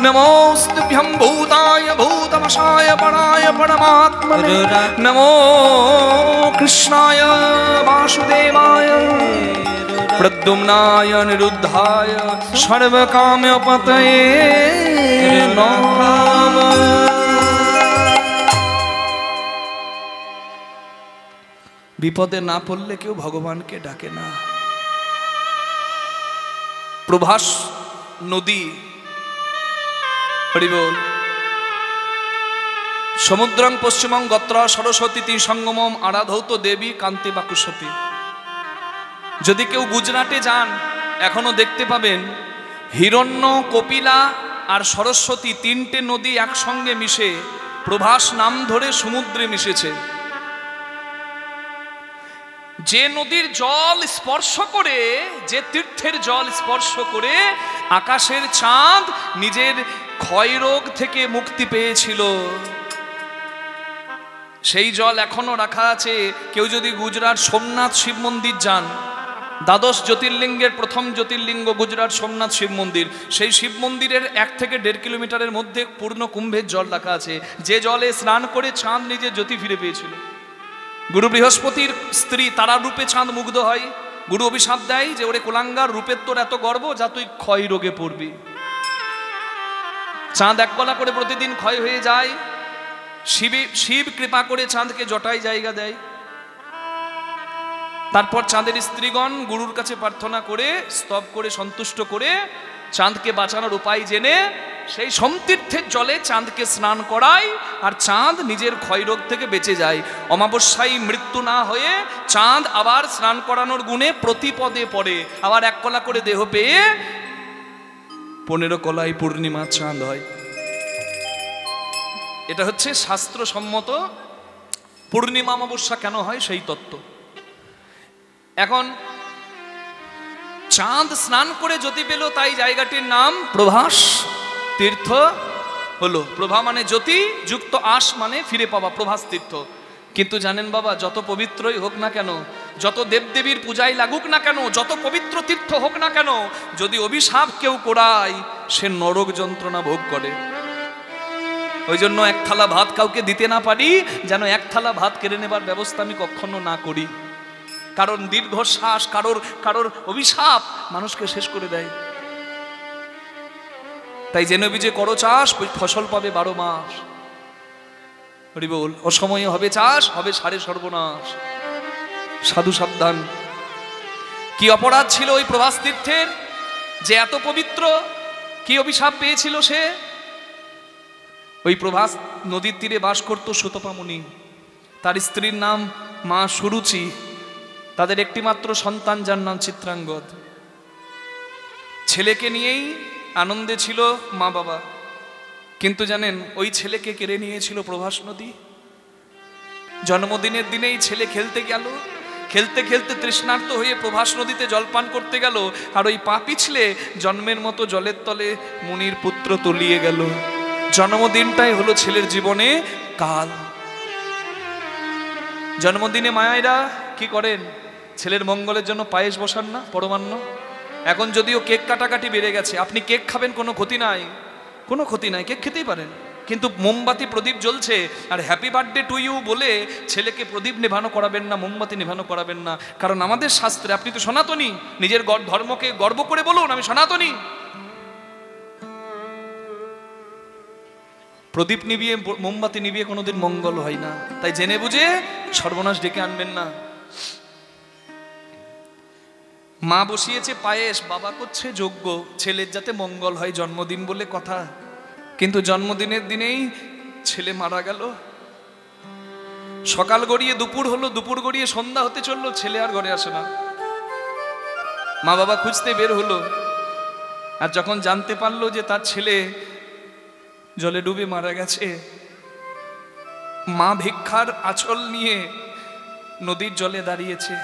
नमोस्तुभ्यं भूताय भूतवशाय पराय परमात्मने, नमो कृष्णाय वासुदेवाय प्रद्युम्नाय निरुद्धाय सर्वकाम्यपतये नमः। বিপদে না পড়লে কেউ ভগবানকে ডাকে না। প্রভাস নদী, হরি বল, সমুদ্রং পশ্চিমং গত্র সরস্বতী সঙ্গমম আরাধৌত দেবী কান্তি বাকুসতী। যদি কেউ গুজরাটে যান এখনো দেখতে পাবেন হিরণ্য, কপিলা আর সরস্বতী তিনটে নদী একসঙ্গে মিশে প্রভাস নাম ধরে সমুদ্রে মিশেছে। যে নদীর জল স্পর্শ করে, যে তীর্থের জল স্পর্শ করে আকাশের চাঁদ নিজের ক্ষয়রোগ থেকে মুক্তি পেয়েছিল, সেই জল এখনো রাখা আছে। কেউ যদি গুজরাট সোমনাথ শিব মন্দির যান, দ্বাদশ জ্যোতির্লিঙ্গের প্রথম জ্যোতির্লিঙ্গ গুজরাট সোমনাথ শিব মন্দির, সেই শিব মন্দিরের 1 থেকে 1.5 কিলোমিটারের মধ্যে পূর্ণ কুম্ভের জল রাখা আছে, যে জলে স্নান করে চাঁদ নিজের জ্যোতি ফিরে পেয়েছিল। গুরু বৃহস্পতির স্ত্রী তারা রূপে চাঁদ মুগ্ধ হয়। গুরু অভিশাপ দেয় যে ওরে কোলাঙ্গার, রূপের তোর এত গর্ব, যা তুই ক্ষয় রোগে পড়বি। চাঁদ এক কলা করে প্রতিদিন ক্ষয় হয়ে যায়। শিব কৃপা করে চাঁদকে জটায় জায়গা দেয়। তারপর চাঁদের স্ত্রীগণ গুরুর কাছে প্রার্থনা করে, স্তব করে, সন্তুষ্ট করে চাঁদকে বাঁচানোর উপায় জেনে সেই সমতীর্থের জলে চাঁদকে স্নান করায়, আর চাঁদ নিজের ক্ষয়রোগ থেকে বেঁচে যায়। অমাবস্যায় মৃত্যু না হয়ে চাঁদ আবার স্নান করানোর গুণে প্রতিপদে পড়ে, আবার 1 কলা করে দেহ পেয়ে 15 কলায় পূর্ণিমা চাঁদ হয়। এটা হচ্ছে শাস্ত্রসম্মত পূর্ণিমা অমাবস্যা কেন হয় সেই তত্ত্ব। এখন চাঁদ স্নান করে জ্যোতি পেল, তাই জায়গাটির নাম প্রভাস তীর্থ হলো। প্রভা মানে জ্যোতি, যুক্ত আস মানে ফিরে পাওয়া, প্রভাস তীর্থ। কিন্তু জানেন বাবা, যত পবিত্রই হোক না কেন, যত দেবদেবীর পূজায় লাগুক না কেন, যত পবিত্র তীর্থ হোক না কেন, যদি অভিশাপ কেউ করায় সে নরক যন্ত্রণা ভোগ করে। ওই জন্য 1 থালা ভাত কাউকে দিতে না পারি, যেন 1 থালা ভাত কেড়ে নেবার ব্যবস্থা আমি কখনো না করি। কারণ দীর্ঘশ্বাস, কারোর অভিশাপ মানুষকে শেষ করে দেয়। তাই জেনে বুঝে করো চাষ, ফসল পাবে 12 মাস। হরি বল। অসময়ে হবে চাষ, হবে সারে সর্বনাশ। সাধু সাবধান। কি অপরাধ ছিল ওই প্রভাস তীর্থের যে এত পবিত্র? কি অভিশাপ পেয়েছিল সে? ওই প্রভাস নদীর তীরে বাস করত সুতপা মুনি, তার স্ত্রীর নাম মা সুরুচি, তাদের একটিমাত্র সন্তান যার নাম চিত্রাঙ্গদ। ছেলেকে নিয়েই আনন্দে ছিল মা বাবা, কিন্তু জানেন ওই ছেলেকে কেড়ে নিয়েছিল প্রভাস নদী। জন্মদিনের দিনেই ছেলে খেলতে গেল, খেলতে খেলতে তৃষ্ণার্ত হয়ে প্রভাস নদীতে জলপান করতে গেল, আর ওই পা পিছলে জন্মের মতো জলের তলে মুনির পুত্র তলিয়ে গেল। জন্মদিনটাই হলো ছেলের জীবনে কাল। জন্মদিনে মায়েরা কি করেন? ছেলের মঙ্গলের জন্য পায়েস বসান না, পরমান্ন। এখন যদিও কেক কাটাকাটি বেড়ে গেছে, আপনি কেক খাবেন, কোনো ক্ষতি নাই, কোনো ক্ষতি নাই, কেক খেতেই পারেন, কিন্তু মোমবাতি প্রদীপ জ্বলছে আর হ্যাপি বার্থডে টু ইউ বলে ছেলেকে প্রদীপ নেভানো করাবেন না, মোমবাতি নেভানো করাবেন না। কারণ আমাদের শাস্ত্রে, আপনি তো সনাতনী, নিজের ধর্মকে গর্ব করে বলুন আমি সনাতনী। প্রদীপ নিভিয়ে মোমবাতি নিভিয়ে কোনোদিন মঙ্গল হয় না, তাই জেনে বুঝে সর্বনাশ ডেকে আনবেন না। মা বসিয়েছে পায়েস, বাবা করছে যজ্ঞ, ছেলের যাতে মঙ্গল হয়, জন্মদিন বলে কথা। কিন্তু জন্মদিনের দিনেই ছেলে মারা গেল। সকাল গড়িয়ে দুপুর হলো, দুপুর গড়িয়ে সন্ধ্যা হতে চললো, ছেলে আর ঘরে আসে না। মা বাবা খুঁজতে বের হলো, আর যখন জানতে পারলো যে তার ছেলে জলে ডুবে মারা গেছে, মা ভিক্ষার আঁচল নিয়ে নদীর জলে দাঁড়িয়েছে।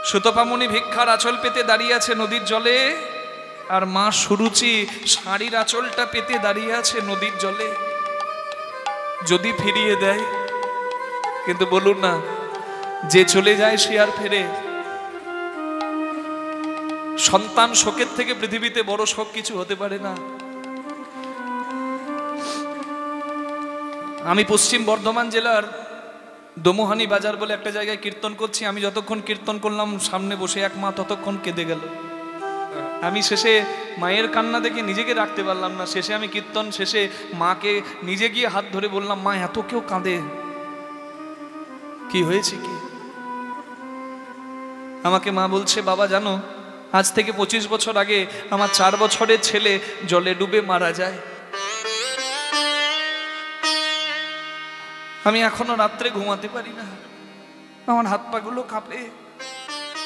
সুতপামণি ভিক্ষার আঁচল পেতে দাঁড়িয়ে আছে নদীর জলে, আর মা সুরুচি শাড়ির আঁচলটা পেতে দাঁড়িয়ে আছে নদীর জলে। যদি ফিরিয়ে দেয়, কিন্তু বলুন না, যে চলে যায় সে আর ফেরে? সন্তান শোকের থেকে পৃথিবীতে বড় শোক কিছু হতে পারে না। আমি পশ্চিম বর্ধমান জেলার দমোহানি বাজার বলে একটা জায়গায় কীর্তন করছি। আমি যতক্ষণ কীর্তন করলাম সামনে বসে এক মা ততক্ষণ কেঁদে গেল। আমি শেষে মায়ের কান্না দেখে নিজেকে রাখতে পারলাম না। শেষে আমি কীর্তন শেষে মাকে নিজে গিয়ে হাত ধরে বললাম, মা এত কেউ কাঁদে, কি হয়েছে কি? আমাকে মা বলছে, বাবা জানো, আজ থেকে 25 বছর আগে আমার 4 বছরের ছেলে জলে ডুবে মারা যায়। আমি এখনো রাত্রে ঘুমাতে পারি না, আমার হাত পাগুলো কাঁপে।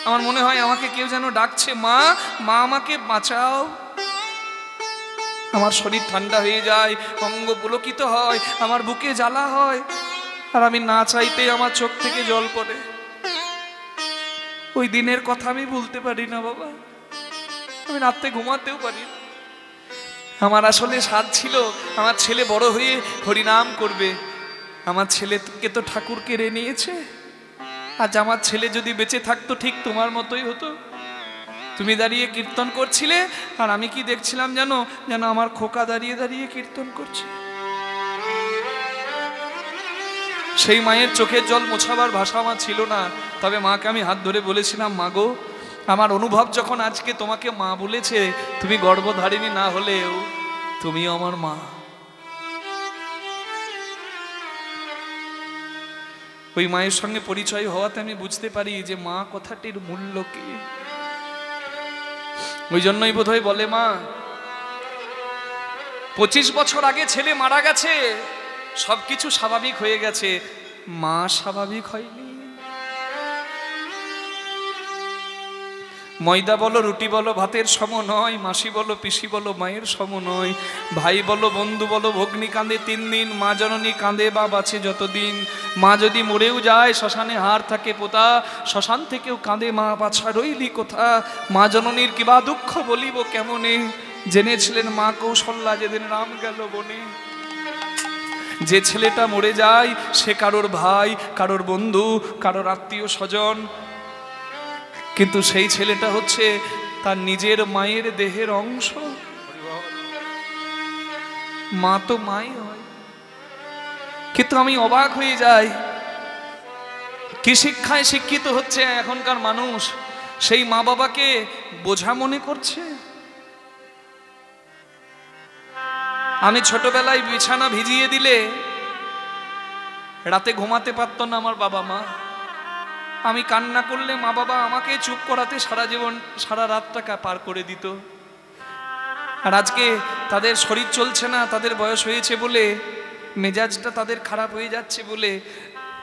আমার মনে হয় আমাকে কেউ যেন ডাকছে, মা, মা আমাকে বাঁচাও। আমার শরীর ঠান্ডা হয়ে যায়, অঙ্গ পুলকিত হয়, আমার বুকে জ্বালা হয়, আর আমি না চাইতেই আমার চোখ থেকে জল পড়ে। ওই দিনের কথা আমি ভুলতে পারি না বাবা, আমি রাত্রে ঘুমাতেও পারি না। আমার আসলে সাধ ছিল আমার ছেলে বড় হয়ে হরিনাম করবে। আমার ছেলেকে তো ঠাকুর কেড়ে নিয়েছে। আজ আমার ছেলে যদি বেঁচে থাকতো ঠিক তোমার মতোই হতো। তুমি দাঁড়িয়ে কীর্তন করছিলে, আর আমি কি দেখছিলাম জানো, যেন আমার খোকা দাঁড়িয়ে দাঁড়িয়ে কীর্তন করছে। সেই মায়ের চোখের জল মোছাবার ভাষা আমার ছিল না, তবে মাকে আমি হাত ধরে বলেছিলাম, মা গো, আমার অনুভব যখন আজকে তোমাকে মা বলেছে, তুমি গর্ভধারিণী না হলেও তুমিও আমার মা। ওই মায়ের সঙ্গে পরিচয় হওয়াতে আমি বুঝতে পারি যে মা কথাটির মূল্য কি। ওই জন্যই বোধহয় বলে মা, 25 বছর আগে ছেলে মারা গেছে, সবকিছু স্বাভাবিক হয়ে গেছে, মা স্বাভাবিক হয়নি। ময়দা বলো, রুটি বলো, ভাতের সম নয়, মাসি বলো, পিসি বলো, মায়ের সম নয়, ভাই বলো, বন্ধু বলো, ভগ্নী কাঁদে 3 দিন, মা জননী কাঁদে বা বাঁচে যতদিন। মা যদি মরেও যায়, শ্মশানে হাড় থাকে পোতা, শ্মশান থেকেও কাঁদে মা, বাছা রইলি কোথা। মা জননীর কিবা দুঃখ বলিব কেমনে, জেনেছিলেন মা কৌশল্যা যেদিন রাম গেল বনে। যে ছেলেটা মরে যায় সে কারোর ভাই, কারোর বন্ধু, কারোর আত্মীয় স্বজন, কিন্তু সেই ছেলেটা হচ্ছে তার নিজের মায়ের দেহের অংশ। মা তো মাই হয়। কিন্তু আমি অবাক হয়ে যাই, কি শিক্ষায় শিক্ষিত হচ্ছে এখনকার মানুষ, সেই মা বাবাকে বোঝা মনে করছে। আমি ছোটবেলায় বিছানা ভিজিয়ে দিলে রাতে ঘুমাতে পারতো না আমার বাবা মা। আমি কান্না করলে মা বাবা আমাকে চুপ করাতে সারা জীবন, সারা রাতটা পার করে দিত। আর আজকে তাদের শরীর চলছে না, তাদের বয়স হয়েছে বলে, মেজাজটা তাদের খারাপ হয়ে যাচ্ছে বলে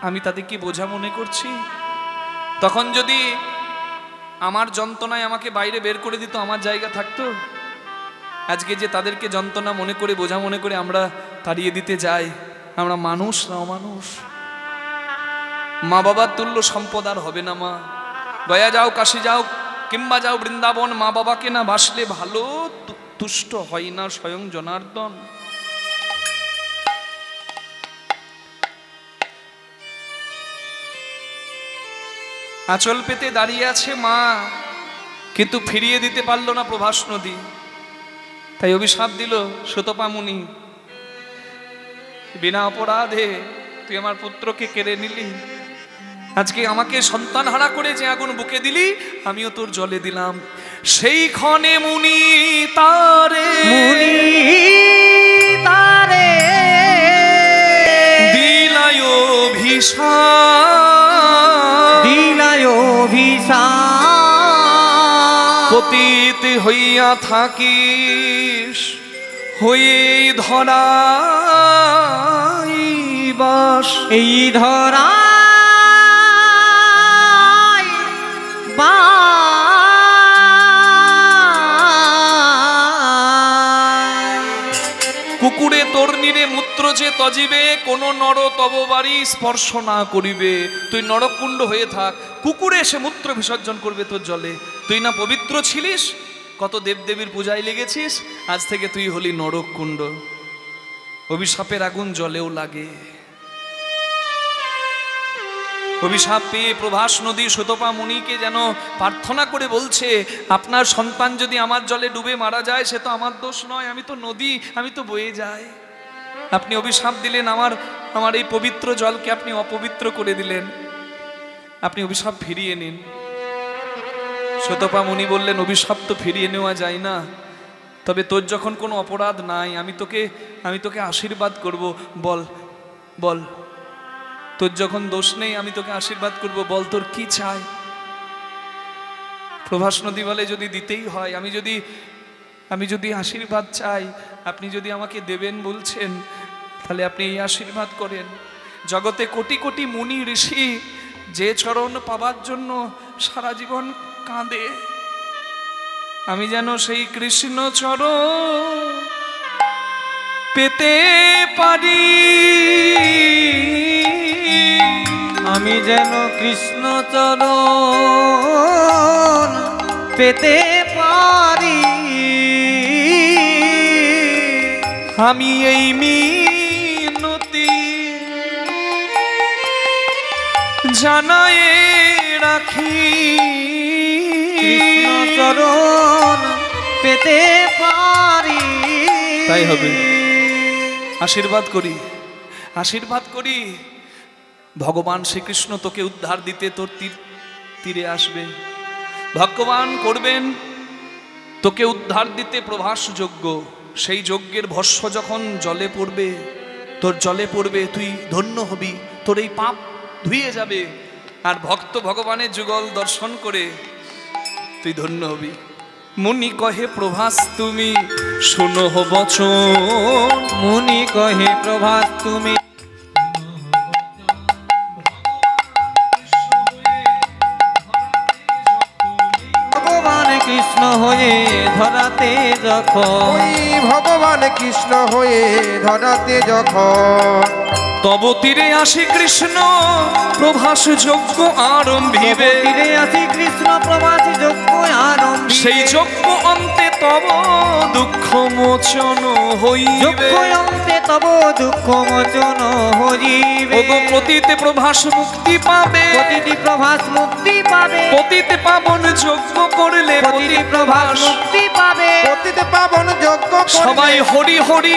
আমি তাদেরকে বোঝা মনে করছি। তখন যদি আমার যন্ত্রণায় আমাকে বাইরে বের করে দিত, আমার জায়গা থাকতো? আজকে যে তাদেরকে যন্ত্রণা মনে করে, বোঝা মনে করে আমরা তাড়িয়ে দিতে যাই, আমরা মানুষ না অমানুষ? মা বাবার তুল্য সম্পদ আর হবে না। মা, গয়া যাও, কাশি যাও, কিংবা যাও বৃন্দাবন, মা বাবাকে না বাসলে ভালো তুষ্ট হয় না স্বয়ং জনার্দন। আঁচল পেতে দাঁড়িয়ে আছে মা, কিন্তু ফিরিয়ে দিতে পারলো না প্রভাস নদী। তাই অভিশাপ দিল সুতপা মুনি, বিনা অপরাধে তুই আমার পুত্রকে কেড়ে নিলি, আজকে আমাকে সন্তান হারা করে যে আগুন বুকে দিলি, আমিও তোর জলে দিলাম। সেই ক্ষণে মুনি তারে দিলায় অভিশাপ, পতিত হইয়া থাকিস, হয়ে ধরাই বাস। এই ধরা কুকুরে তর্ণীরে মূত্র যে তজিবে, কোন নর তব বাড়ি স্পর্শ না করিবে। তুই নরকুণ্ড হয়ে থাক, কুকুরে এসে মূত্র বিসর্জন করবে তোর জলে। তুই না পবিত্র ছিলিস, কত দেবদেবীর পূজায় লেগেছিস, আজ থেকে তুই হলি নরকুণ্ড। অভিশাপের আগুন জলেও লাগে। অভিশাপ পেয়ে প্রভাস নদী সুতপা মুনিকে যেন প্রার্থনা করে বলছে, আপনার সন্তান যদি আমার জলে ডুবে মারা যায়, সে তো আমার দোষ নয়, আমি তো নদী, আমি তো বয়ে যাই। আপনি অভিশাপ দিলেন, আমার এই পবিত্র জলকে আপনি অপবিত্র করে দিলেন, আপনি অভিশাপ ফিরিয়ে নিন। সুতপা মুনি বললেন, অভিশাপ তো ফিরিয়ে নেওয়া যায় না, তবে তোর যখন কোনো অপরাধ নাই, আমি তোকে আশীর্বাদ করব। বল বল, তোর যখন দোষ নেই, আমি তোকে আশীর্বাদ করব, বল তোর কি চাই? প্রভাস নদী বলে, যদি দিতেই হয়, আমি যদি আশীর্বাদ চাই, আপনি যদি আমাকে দেবেন বলছেন, তাহলে আপনি এই আশীর্বাদ করেন। জগতে কোটি কোটি মুনি ঋষি যে চরণ পাবার জন্য সারা জীবন কাঁদে, আমি যেন সেই কৃষ্ণ চরণ পেতে পারি, আমি যেন কৃষ্ণ চরণ পেতে পারি। আমি এই মিনতি জানাই রাখি, কৃষ্ণ চরণ পেতে পারি। তাই হবে। আশীর্বাদ করি, আশীর্বাদ করি, ভগবান শ্রীকৃষ্ণ তোকে উদ্ধার দিতে তোর তীরে আসবে। ভগবান করবেন তোকে উদ্ধার দিতে প্রভাস যজ্ঞ। সেই যজ্ঞের ভস্ম যখন জলে পড়বে, তোর জলে পড়বে, তুই ধন্য হবি, তোর এই পাপ ধুয়ে যাবে, আর ভক্ত ভগবানের যুগল দর্শন করে তুই ধন্য হবি। মুনি কহে প্রভাস তুমি শোনো বচন, মুনি কহে প্রভাস তুমি ভগবান কৃষ্ণ হয়ে ধরাতে যখন, ওই ভগবান কৃষ্ণ হয়ে ধরাতে যখন, তব তীরে আসি কৃষ্ণ প্রভাস যজ্ঞ আরম্ভিবে। তীরে আসি কৃষ্ণ প্রভাস যজ্ঞ আরম্ভিবে। সেই যজ্ঞ অন্তে তব দুঃখ মোচন হইবে, অন্তে তব দুঃখ মোচন হইবে। ওগো পতিতে প্রভাস মুক্তি পাবে, প্রতিটি প্রভাস মুক্তি পাবে। পতিতে পাবন যজ্ঞ করলে প্রতিটি প্রভাস মুক্তি পাবে। পতিতে পাবন যজ্ঞ করলে সবাই হরি হরি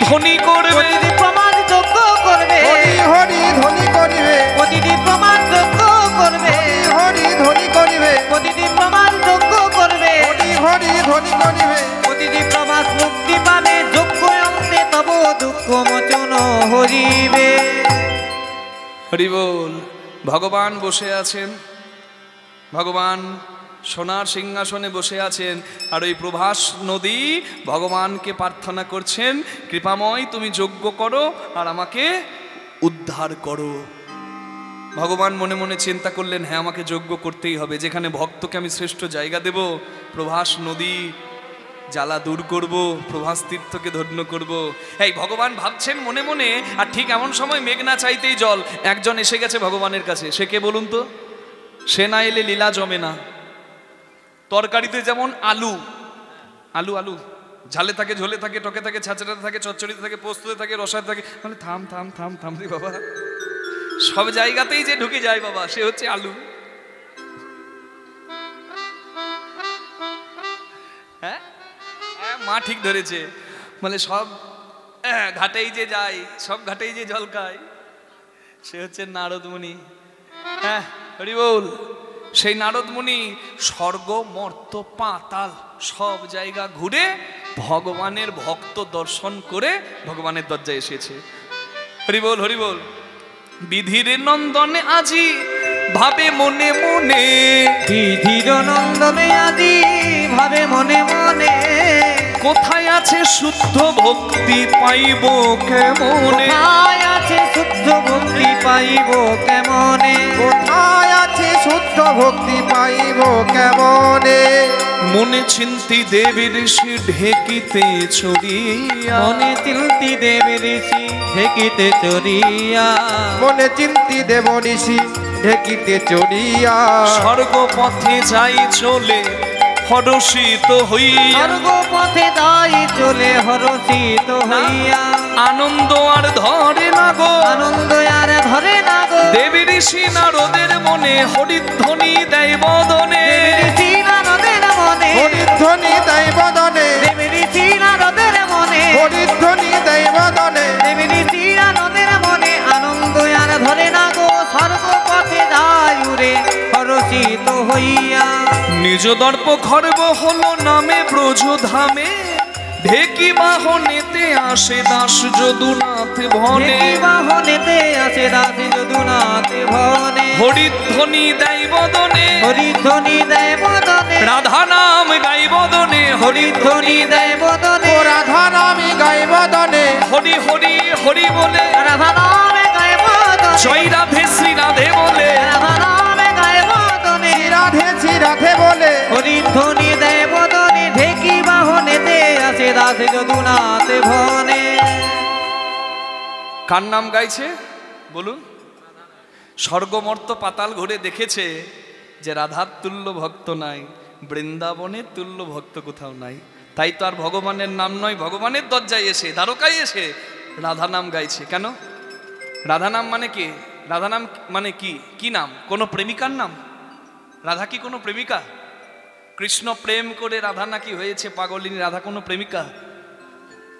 ধ্বনি করবে, প্রতিটি প্রমাণ যজ্ঞ করবে। হরি হরি ধ্বনি করিবে, প্রতিটি প্রমাণ যজ্ঞ করবে। হরি ধ্বনি করিবে, প্রতিটি প্রমাণ যজ্ঞ করবে। হরি হরি ধ্বনি করিবে। প্রতিটি প্রভাস মুক্তি পাবে। যজ্ঞ অন্তে তব দুঃখ মোচন হরিবে। হরি বল। ভগবান বসে আছেন, ভগবান সোনার সিংহাসনে বসে আছেন, আর ওই প্রভাস নদী ভগবানকে প্রার্থনা করছেন, কৃপাময় তুমি যজ্ঞ করো আর আমাকে উদ্ধার করো। ভগবান মনে মনে চিন্তা করলেন, হ্যাঁ আমাকে যজ্ঞ করতেই হবে, যেখানে ভক্তকে আমি শ্রেষ্ঠ জায়গা দেব, প্রভাস নদী জ্বালা দূর করব, প্রভাস তীর্থকে ধন্য করব। এই ভগবান ভাবছেন মনে মনে, আর ঠিক এমন সময় মেঘ না চাইতেই জল, একজন এসে গেছে ভগবানের কাছে। সে কে বলুন তো? সে না এলে লীলা জমে না। তরকারিতে যেমন আলু আলু আলু ঝালে থাকে, ঝোলে থাকে, টকে থাকে, ছাঁচড়াতে থাকে, চচ্চড়িতে থাকে, পোস্ততে থাকে, রসায় থাকে, মানে থাম থাম থাম থাম রে বাবা, সব জায়গাতেই যে ঢুকে যায় বাবা, সে হচ্ছে আলু। হ্যাঁ, মা ঠিক ধরেছে, মানে সব ঘাটেই যে যায়, সব ঘাটেই যে জল খায়, সে হচ্ছে নারদ মুনি। হ্যাঁ, হরি বল। সেই নারদ মুনি স্বর্গ মর্ত পাতাল সব জায়গা ঘুরে ভগবানের ভক্ত দর্শন করে ভগবানের দরজায় এসেছে। হরি বল, হরি বল। বিধির নন্দনে আজি ভাবে মনে মনে, বিধির নন্দনে আজি ভাবে মনে মনে, কোথায় আছে শুদ্ধ ভক্তি পাইব কেমনে, কোথায় আছে শুদ্ধ ভক্তি পাইব কেমনে, কোথায় আছে শুদ্ধ ভক্তি পাইব কেমনে, মনে চিন্তি দেবী ঋষি ঢেকিতে ছড়িয়া, মনে চিন্তি দেব ঋষি ঢেকিতে চড়িয়া, মনে চিন্তি দেব ঋষি ঢেকিতে চড়িয়া, স্বর্গ পথে যাই চলে হরষিত হইয়া, স্বর্গ পথে দাই চলে হরষিত হইয়া, আনন্দ আর ধরে না গো, আনন্দ আর ধরে না গো, দেবী ঋষি নারদের মনে হরিধ্বনি দেয় বদনে, ঋষি নারদের মনে, হরিধ্বনি দেয় বদনে, দেবী ঋষি নারদের মনে, হরিধ্বনি দেয় বদনে, দেবী ঋষি নারদের মনে, আনন্দ আর ধরে না গো, স্বর্গ পথে দাই উড়ে হরষিত হইয়া, নিজ দর্প খর্ব হলো নামে ব্রজ ধামে, ঢেকি বাহনেতে আসে দাস যদুনাথ ভনে, ঢেকি বাহনেতে আসে দাস যদুনাথ ভনে, হরিধ্বনি দেয় বদনে, হরিধ্বনি দেয় বদনে, রাধা নাম গাই বদনে, হরিধ্বনি দেয় বদনে, ও রাধা নামি গাই বদনে, হরি হরি হরি বলে, রাধা নামে গায় বদনে, জয় রাধে শ্রী রাধে বলে, রাধা নামে গায় বদনে, রাধে শ্রী রাধে বলে, হরিধ্বনি দেয় বদনে, ঢেকি বাহনেতে আসে দাস যদুনাথ ভনে। কার নাম গাইছে বলুন? স্বর্গমর্ত পাতাল ঘুরে দেখেছে যে রাধার তুল্য ভক্ত নাই, বৃন্দাবনের তুল্য ভক্ত কোথাও নাই। তাই তো আর ভগবানের নাম নয়, ভগবানের দরজায় এসে, দ্বারকায় এসে রাধা নাম গাইছে। কেন? রাধা নাম মানে কি? রাধা নাম মানে কি? কি নাম? কোনো প্রেমিকার নাম? রাধা কি কোনো প্রেমিকা? কৃষ্ণ প্রেম করে রাধা নাকি হয়েছে পাগলিনী? রাধা কোনো প্রেমিকা?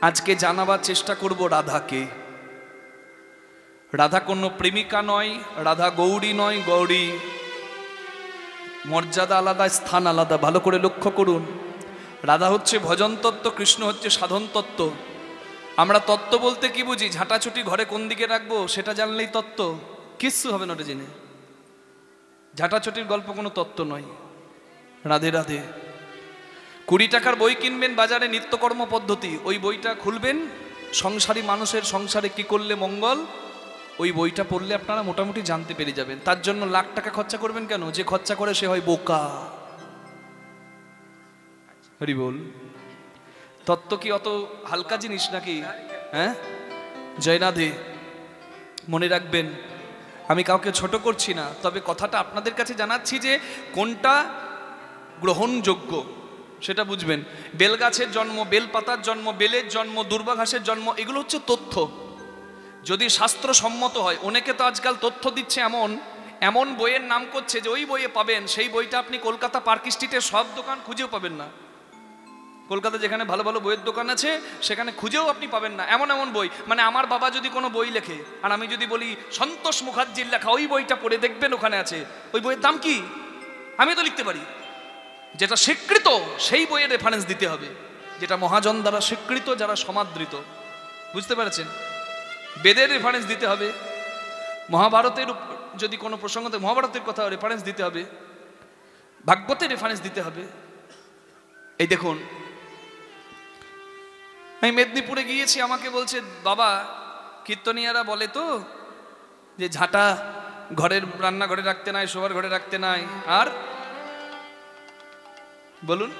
আজকে জানাবার চেষ্টা করব রাধাকে। রাধা কোনো প্রেমিকা নয়, রাধা গৌরী নয়। গৌরী মর্যাদা আলাদা, স্থান আলাদা, ভালো করে লক্ষ্য করুন। রাধা হচ্ছে ভজন তত্ত্ব, কৃষ্ণ হচ্ছে সাধন তত্ত্ব। আমরা তত্ত্ব বলতে কি বুঝি? ঝাঁটাছুটি ঘরে কোন দিকে রাখবো সেটা জানলেই তত্ত্ব? কিচ্ছু হবে না ওটা জেনে। ঝাঁটাছুটির গল্প কোনো তত্ত্ব নয়। রাধে রাধে। 20 টাকার বই কিনবেন বাজারে, নিত্যকর্ম পদ্ধতি, ওই বইটা খুলবেন, সংসারী মানুষের সংসারে কি করলে মঙ্গল, ওই বইটা পড়লে আপনারা মোটামুটি জানতে পেরে যাবেন। তার জন্য লাখ টাকা খরচা করবেন কেন? যে খরচা করে সে হয় বোকা। হরি বল। তত্ত্ব কি অত হালকা জিনিস নাকি? হ্যাঁ, জয় রাধে। মনে রাখবেন, আমি কাউকে ছোট করছি না, তবে কথাটা আপনাদের কাছে জানাচ্ছি যে কোনটা গ্রহণযোগ্য সেটা বুঝবেন। বেল গাছের জন্ম, বেল পাতার জন্ম, বেলের জন্ম, দুর্বা ঘাসের জন্ম, এগুলো হচ্ছে তথ্য, যদি শাস্ত্রসম্মত হয়। অনেকে তো আজকাল তথ্য দিচ্ছে এমন এমন বইয়ের নাম করছে যে ওই বইয়ে পাবেন, সেই বইটা আপনি কলকাতা পার্ক স্ট্রিটের সব দোকান খুঁজেও পাবেন না। কলকাতা যেখানে ভালো ভালো বইয়ের দোকান আছে সেখানে খুঁজেও আপনি পাবেন না। এমন এমন বই, মানে আমার বাবা যদি কোনো বই লেখে আর আমি যদি বলি সন্তোষ মুখার্জির লেখা ওই বইটা পড়ে দেখবেন ওখানে আছে, ওই বইয়ের দাম কি? আমি তো লিখতে পারি। যেটা স্বীকৃত সেই বইয়ের রেফারেন্স দিতে হবে, যেটা মহাজন দ্বারা স্বীকৃত, যারা সমাদৃত। বুঝতে পেরেছেন? বেদের রেফারেন্স দিতে হবে। মহাভারতের যদি কোনো প্রসঙ্গতে মহাভারতের কথা রেফারেন্স দিতে হবে। ভাগবতে রেফারেন্স দিতে হবে। এই দেখুন, আমি মেদিনীপুরে গিয়েছি, আমাকে বলছে বাবা কীর্তনিয়ারা বলে তো যে ঝাঁটা ঘরের রান্নাঘরে রাখতে নাই, শোবার ঘরে রাখতে নাই, আর বলুন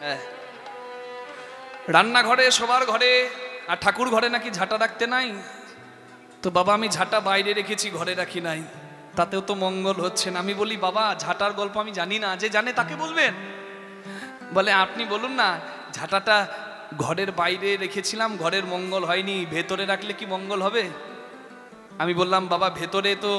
হ্যাঁ রান্নাঘরে শোবার ঘরে আর ঠাকুর ঘরে নাকি ঝাঁটা রাখতে নাই। তো বাবা আমি ঝাঁটা বাইরে রেখেছি, ঘরে রাখি নাই, তাতেও তো মঙ্গল হচ্ছে না। আমি বলি বাবা ঝাঁটার গল্প আমি জানি না, যে জানে তাকে বলবেন। বলে আপনি বলুন না, ঝাঁটাটা ঘরের বাইরে রেখেছিলাম, ঘরের মঙ্গল হয়নি, ভেতরে রাখলে কি মঙ্গল হবে? আমি বললাম বাবা ভেতরে তো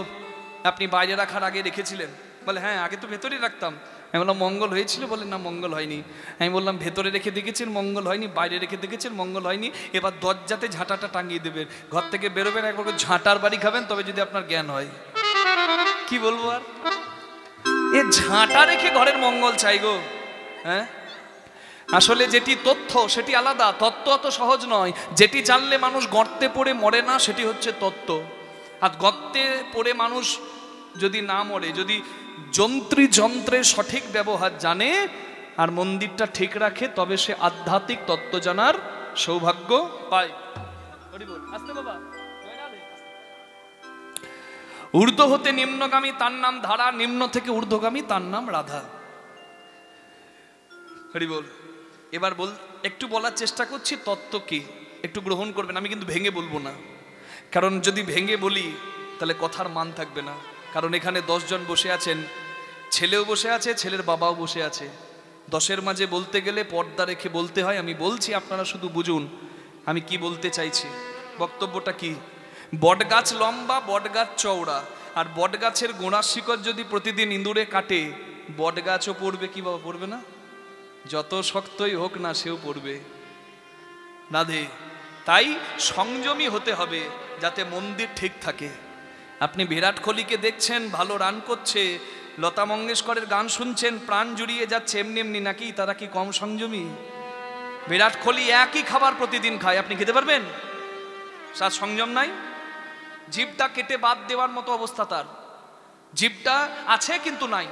আপনি বাইরে রাখার আগে রেখেছিলেন। বলে হ্যাঁ আগে তো ভেতরেই রাখতাম। আমি বললাম মঙ্গল হয়েছিল? বলে না মঙ্গল হয়নি। আমি বললাম ভেতরে রেখে দেখেছেন মঙ্গল হয়নি, বাইরে রেখে দেখেছেন মঙ্গল হয়নি, এবার দরজাতে ঝাঁটাটা টাঙিয়ে দেবেন, ঘর থেকে বেরোবেন একবার ঝাঁটার বাড়ি খাবেন, তবে যদি আপনার জ্ঞান হয়। কি বলবো আর, এ ঝাঁটা রেখে ঘরের মঙ্গল চাই গো। হ্যাঁ আসলে যেটি তথ্য সেটি আলাদা, তত্ত্ব অত সহজ নয়। যেটি জানলে মানুষ গর্তে পড়ে মরে না সেটি হচ্ছে তত্ত্ব। আর গর্তে পড়ে মানুষ যদি না মরে, যদি যন্ত্রের সঠিক ব্যবহার জানে আর মন্দিরটা ঠিক রাখে, তবে সে আধ্যাত্মিক তত্ত্ব জানার সৌভাগ্য পায়। ঊর্ধ্ব হতে নিম্নগামী তার নাম ধারা, নিম্ন থেকে ঊর্ধ্বগামী তার নাম রাধা। হরি বল। এবার একটু বলার চেষ্টা করছি তত্ত্ব কি, একটু গ্রহণ করবেন। আমি কিন্তু ভেঙে বলবো না, কারণ যদি ভেঙে বলি তাহলে কথার মান থাকবে না। কারণ এখানে 10 জন বসে আছেন, ছেলেও বসে আছে, ছেলের বাবাও বসে আছে। 10-এর মাঝে বলতে গেলে পর্দা রেখে বলতে হয়। আমি বলছি, আপনারা শুধু বুঝুন আমি কি বলতে চাইছি। বক্তব্যটা কি, বটগাছ লম্বা, বটগাছ চওড়া, আর বটগাছের গোড়ার শিকড় যদি প্রতিদিন ইঁদুরে কাটে, বটগাছও পড়বে কি বাবা, পড়বে না? যত শক্তই হোক না সেও পড়বে। রাধে। তাই সংযমী হতে হবে যাতে মন্দির ঠিক থাকে। আপনি বিরাট কোহলিকে দেখছেন ভালো রান করছে, লতা মঙ্গেশকরের গান শুনছেন, প্রাণ জুড়িয়ে যাচ্ছে, এমনি এমনি নাকি? তারা কি কম সংযমী? বিরাট কোহলি একই খাবার প্রতিদিন খায়, আপনি খেতে পারবেন? তার সংযম নাই। জিভটা কেটে বাদ দেওয়ার মতো অবস্থা তার। জিভটা আছে কিন্তু নাই,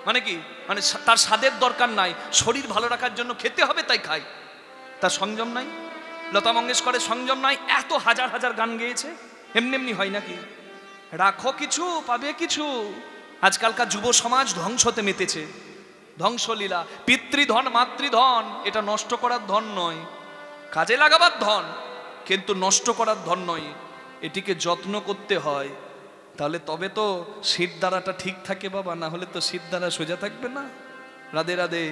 মানে কি, মানে তার স্বাদের দরকার নাই, শরীর ভালো রাখার জন্য খেতে হবে তাই খায়। তার সংযম নাই। লতা মঙ্গেশকরের সংযম নাই, এত হাজার হাজার গান গেয়েছে, এমনি এমনি হয় নাকি? রাখো কিছু পাবে কিছু। আজকালকার যুব সমাজ ধ্বংস হতে মেতেছে, ধ্বংসলীলা। পিতৃধন মাতৃধন এটা নষ্ট করার ধন নয়, কাজে লাগাবার ধন, কিন্তু নষ্ট করার ধন নয়। এটিকে যত্ন করতে হয়, তাহলে তবে তো শিরদাঁড়াটা ঠিক থাকে বাবা, না হলে তো শিরদাঁড়া সোজা থাকবে না। রাধে রাধে।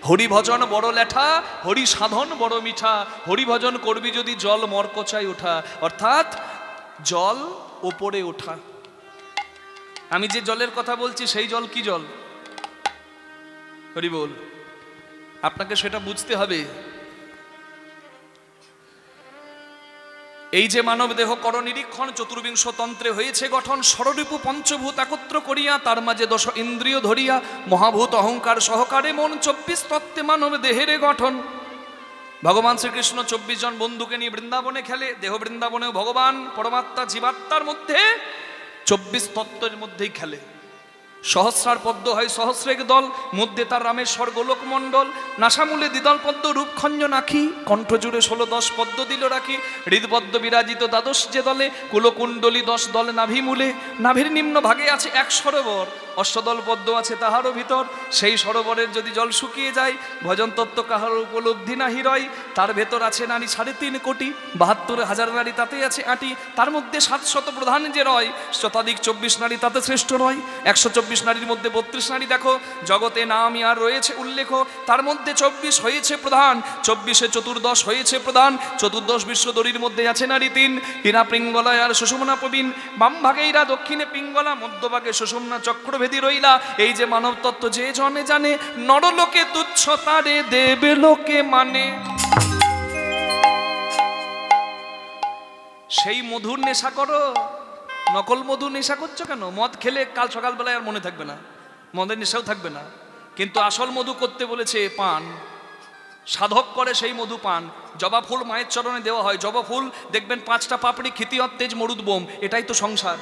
হরি ভজন বড় লেঠা, হরি সাধন বড় মিঠা। হরি ভজন করবি যদি জল মরকচায় ওঠা, অর্থাৎ জল ওপরে ওঠা। আমি যে জলের কথা বলছি সেই জল কি জল? হরি বল। আপনাকে সেটা বুঝতে হবে। এই যে মানব দেহ কর নিরীক্ষণ, চতুর্বিংশ তন্ত্রে হয়েছে গঠন, ষড়রিপু পঞ্চভূত একত্র করিয়া, তার মাঝে 10 ইন্দ্রিয় ধরিয়া, মহাভূত অহংকার সহকারে মন 24 তত্ত্বে মানব দেহের গঠন। ভগবান শ্রীকৃষ্ণ 24 জন বন্ধুকে নিয়ে বৃন্দাবনে খেলে। দেহ বৃন্দাবনেও ভগবান পরমাত্মা জীবাত্মার মধ্যে 24 তত্ত্বের মধ্যেই খেলে। সহস্রার পদ্ম হয় সহস্রেক দল, মধ্যে তার রামেশ্বর গোলক মণ্ডল। নাসামূলে দ্বিদল পদ্ম রূপখঞ্জ নাখি, কণ্ঠ জুড়ে 16-10 পদ্ম দিল রাখি। হৃদপদ্ম বিরাজিত দ্বাদশ যে দলে, কুলকুণ্ডলী 10 দল নাভিমূলে। নাভির নিম্ন ভাগে আছে 1 সরোবর, অষ্টদল পদ্ম আছে তাহারও ভিতর। সেই সরোবরের যদি জল শুকিয়ে যায়, ভজন তত্ত্ব কাহার উপলব্ধি নাহি রয়। তার ভেতর আছে নারী 3.5 কোটি, 72,000 নারী তাতে আছে 8টি। তার মধ্যে 700 প্রধান যে রয়, শতাধিক 24 নারী তাতে শ্রেষ্ঠ রয়। 124 নারীর মধ্যে 32 নারী দেখো, জগতে নামই আর রয়েছে উল্লেখ। তার মধ্যে 24 হয়েছে প্রধান, 24-এ 14 হয়েছে প্রধান। 14 বিশ্বদরীর মধ্যে আছে নারী 3, হীরা পিঙ্গলায় আর সুষুম্না প্রবীণ। বাম ভাগে হীরা, দক্ষিণে পিঙ্গলা, মধ্যভাগে সুষুম্না চক্রভেদী রইলা। এই যে মানব তত্ত্ব যে জনে জানে, নরলোকে তুচ্ছ তারে দেবে লোকে মানে। সেই মধুর নেশা করো, নকল মধু নেশা করছো কেন? মদ খেলে কাল সকালবেলায় আর মনে থাকবে না, মদের নেশাও থাকবে না। কিন্তু আসল মধু করতে বলেছে পান, সাধক করে সেই মধু পান। জবা ফুল মায়ের চরণে দেওয়া হয়, জবা ফুল দেখবেন 5টা পাপড়ি, ক্ষিতি তেজ মরুদ বোম, এটাই তো সংসার।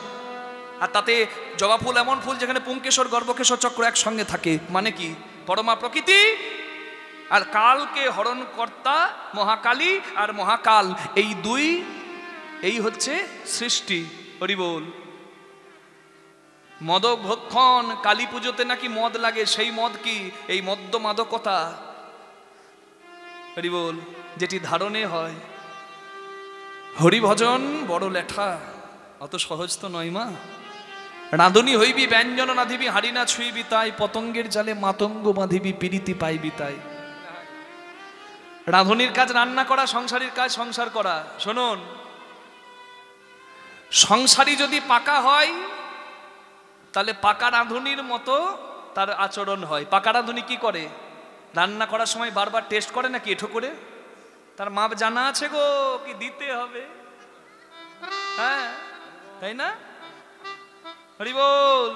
আর তাতে জবা ফুল এমন ফুল যেখানে পুংকেশর গর্ভকেশর চক্র একসঙ্গে থাকে, মানে কি পরমা প্রকৃতি আর কালকে হরণ কর্তা মহাকালী আর মহাকাল, এই দুই এই হচ্ছে সৃষ্টি। হরি বল। মদভক্ষণ, কালী পুজোতে নাকি মদ লাগে, সেই মদ কি? এই মদ্য মাদকতা। হরি বল। যেটি ধারণে হয়। হরি ভজন বড় লেঠা, অত সহজ তো নয় মা। রাঁধুনি হইবি ব্যঞ্জন রাঁধিবি হাড়ি না ছুঁইবি তাই, পতঙ্গের জালে মাতঙ্গ বাঁধিবি পিরিতি পাইবি তাই। রাঁধুনির কাজ রান্না করা, সংসারীর কাজ সংসার করা। শুনুন, সংসারী যদি পাকা হয় তাহলে পাকা রাঁধুনির মতো তার আচরণ হয়। পাকা রাঁধুনি কি করে? রান্না করার সময় বারবার টেস্ট করে নাকি এঠো করে? তার মাপ জানা আছে গো, কি দিতে হবে, হ্যাঁ তাই না? হরি বল।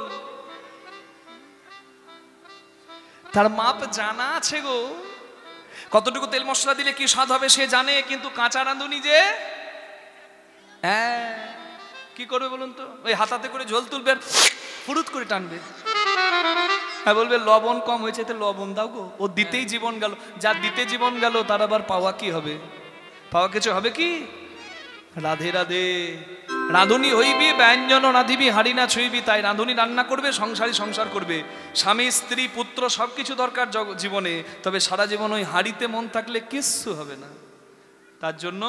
তার মাপ জানা আছে গো, কতটুকু তেল মশলা দিলে কি স্বাদ হবে সে জানে। কিন্তু কাঁচা রাঁধুনি যে হ্যাঁ কি করবে বলুন তো? ওই হাতাতে করে ঝোল তুলবে, ফুরুত করে টানবে, হ্যাঁ বলবে লবণ কম হয়েছে, তো লবণ দাও গো। ও দিতেই জীবন গেল। যা দিতে জীবন গেল তার আবার পাওয়া কি হবে? পাওয়া কিছু হবে কি? রাধে রাধে। রাঁধুনি হইবি ব্যঞ্জন রাঁধিবি হাড়ি না ছুঁইবি তাই। রাঁধুনি রান্না করবে, সংসারী সংসার করবে। স্বামী স্ত্রী পুত্র সবকিছু দরকার জীবনে, তবে সারা জীবন ওই হাড়িতে মন থাকলে কিচ্ছু হবে না। তার জন্য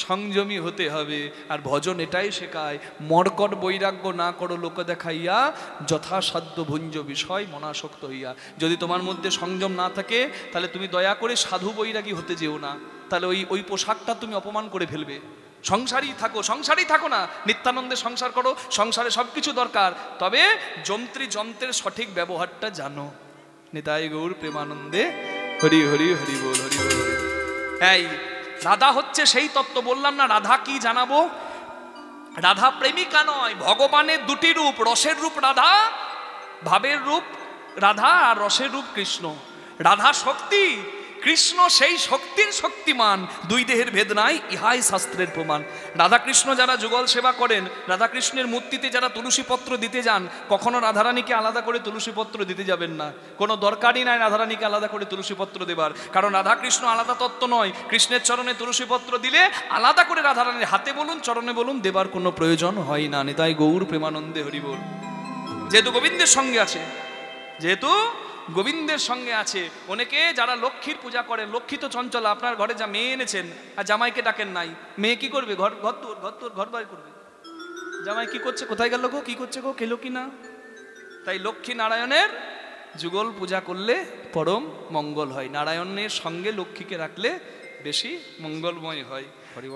সংযমী হতে হবে। আর ভজন এটাই শেখায়, মর্কট বৈরাগ্য না করো লোক দেখাইয়া, যথাসাধ্য ভুঞ্জ বিষয় মনাসক্ত হইয়া। যদি তোমার মধ্যে সংযম না থাকে তাহলে তুমি দয়া করে সাধু বৈরাগী হতে যেও না, তাহলে ওই পোশাকটা তুমি অপমান করে ফেলবে। সংসারই থাকো না, নিত্যানন্দে সংসার করো। সংসারে সবকিছু দরকার, তবে যন্ত্রের সঠিক ব্যবহারটা জানো। নিতাই গৌর প্রেমানন্দে হরি হরি হরি বল হরি বল। এই রাধা হচ্ছে সেই তত্ত্ব। বললাম না রাধা কি জানাবো? রাধা প্রেমিকা নয়, ভগবানের দুটি রূপ। রসের রূপ রাধা, ভাবের রূপ রাধা, আর রসের রূপ কৃষ্ণ। রাধা শক্তি, কৃষ্ণ সেই শক্তির শক্তিমান। দুই দেহের ভেদ নাই, ইহাই শাস্ত্রের প্রমাণ। রাধাকৃষ্ণ যারা যুগল সেবা করেন, রাধাকৃষ্ণের মূর্তিতে যারা তুলসী পত্র দিতে যান, কখনো রাধারানীকে আলাদা করে তুলসী পত্র দিতে যাবেন না। কোনো দরকারই নাই রাধারানীকে আলাদা করে তুলসী পত্র দেবার, কারণ রাধাকৃষ্ণ আলাদা তত্ত্ব নয়। কৃষ্ণের চরণে তুলসী পত্র দিলে আলাদা করে রাধারানীর হাতে বলুন চরণে বলুন দেবার কোনো প্রয়োজন হয় না। নিতাই গৌর প্রেমানন্দে হরি বল। যেহেতু গোবিন্দের সঙ্গে আছে, যেহেতু গোবিন্দের সঙ্গে আছে। অনেকে যারা লক্ষ্মীর পূজা করেন, লক্ষ্মী তো চঞ্চলা, আপনার ঘরে যা মেয়ে এনেছেন আর জামাইকে ডাকেন নাই, মেয়ে কি করবে? ঘর বাড়ি করবে। জামাই কি করছে, কোথায় গেল গো, কি করছে গো, খেলো কি না? তাই লক্ষ্মী নারায়ণের যুগল পূজা করলে পরম মঙ্গল হয়। নারায়ণের সঙ্গে লক্ষ্মীকে রাখলে বেশি মঙ্গলময় হয়।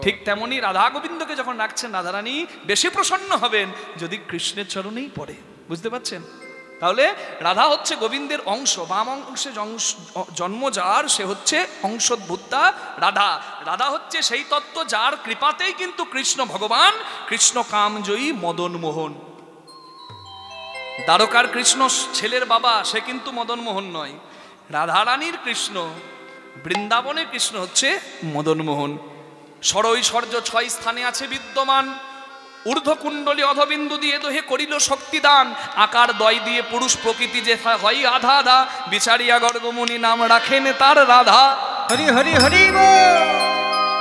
ঠিক তেমনি রাধা গোবিন্দকে যখন রাখছেন, রাধারানী বেশি প্রসন্ন হবেন যদি কৃষ্ণের চরণেই পড়ে। বুঝতে পারছেন? তাহলে রাধা হচ্ছে গোবিন্দের অংশ, বাম অংশে জন্ম যার, সে হচ্ছে অংশোদ্ভূতা রাধা। রাধা হচ্ছে সেই তত্ত্ব যার কৃপাতেই কিন্তু কৃষ্ণ ভগবান, কৃষ্ণ কামজয়ী মদন মোহন। দ্বারকার কৃষ্ণ ছেলের বাবা, সে কিন্তু মদন মোহন নয়। রাধারানীর কৃষ্ণ, বৃন্দাবনের কৃষ্ণ হচ্ছে মদন মোহন। ষড়ৈশ্বর্য 6 স্থানে আছে বিদ্যমান। ঊর্ধ্বকুণ্ডলী অধবিন্দু দিয়ে দোহে করিল শক্তিদান। আকার দয় দিয়ে পুরুষ প্রকৃতি যে হয় আধা আধা। বিচারিয়া গর্গমুনি নাম রাখেন তার রাধা। হরি হরি হরি গো।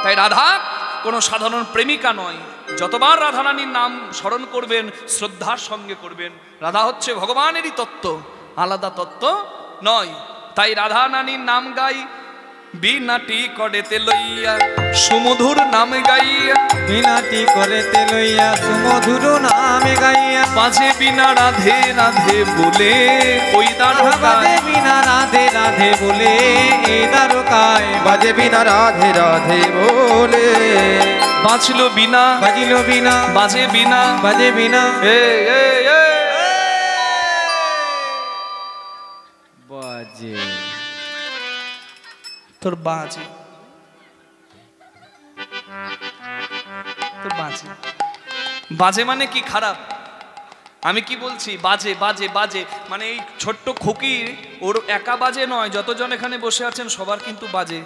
তাই রাধা কোনো সাধারণ প্রেমিকা নয়। যতবার রাধারানীর নাম স্মরণ করবেন শ্রদ্ধার সঙ্গে করবেন। রাধা হচ্ছে ভগবানেরই তত্ত্ব, আলাদা তত্ত্ব নয়। তাই রাধা নানীর নাম গাই, বিনাটি করেতে লইয়া সুমধুর নাম গাইয়া। বিনাটি করেতে লইয়া সুমধুর নামে গাইয়া। বাজে বিনা রাধে রাধে বলে ওই দ্বারকায়। বিনা রাধে রাধে বলে এই দ্বারকায়। বাজে বিনা রাধে রাধে বলে। বাজল বিনা, বাজিল বিনা, বাজে বিনা, বাজে বিনা। বাজে তোর বাজে, তোর বাজে। বাজে মানে কি খারাপ? আমি কি বলছি? বাজে বাজে বাজে মানে এই ছোট্ট খুকি ওর একা বাজে নয়, যতজন এখানে বসে আছেন সবার কিন্তু বাজে।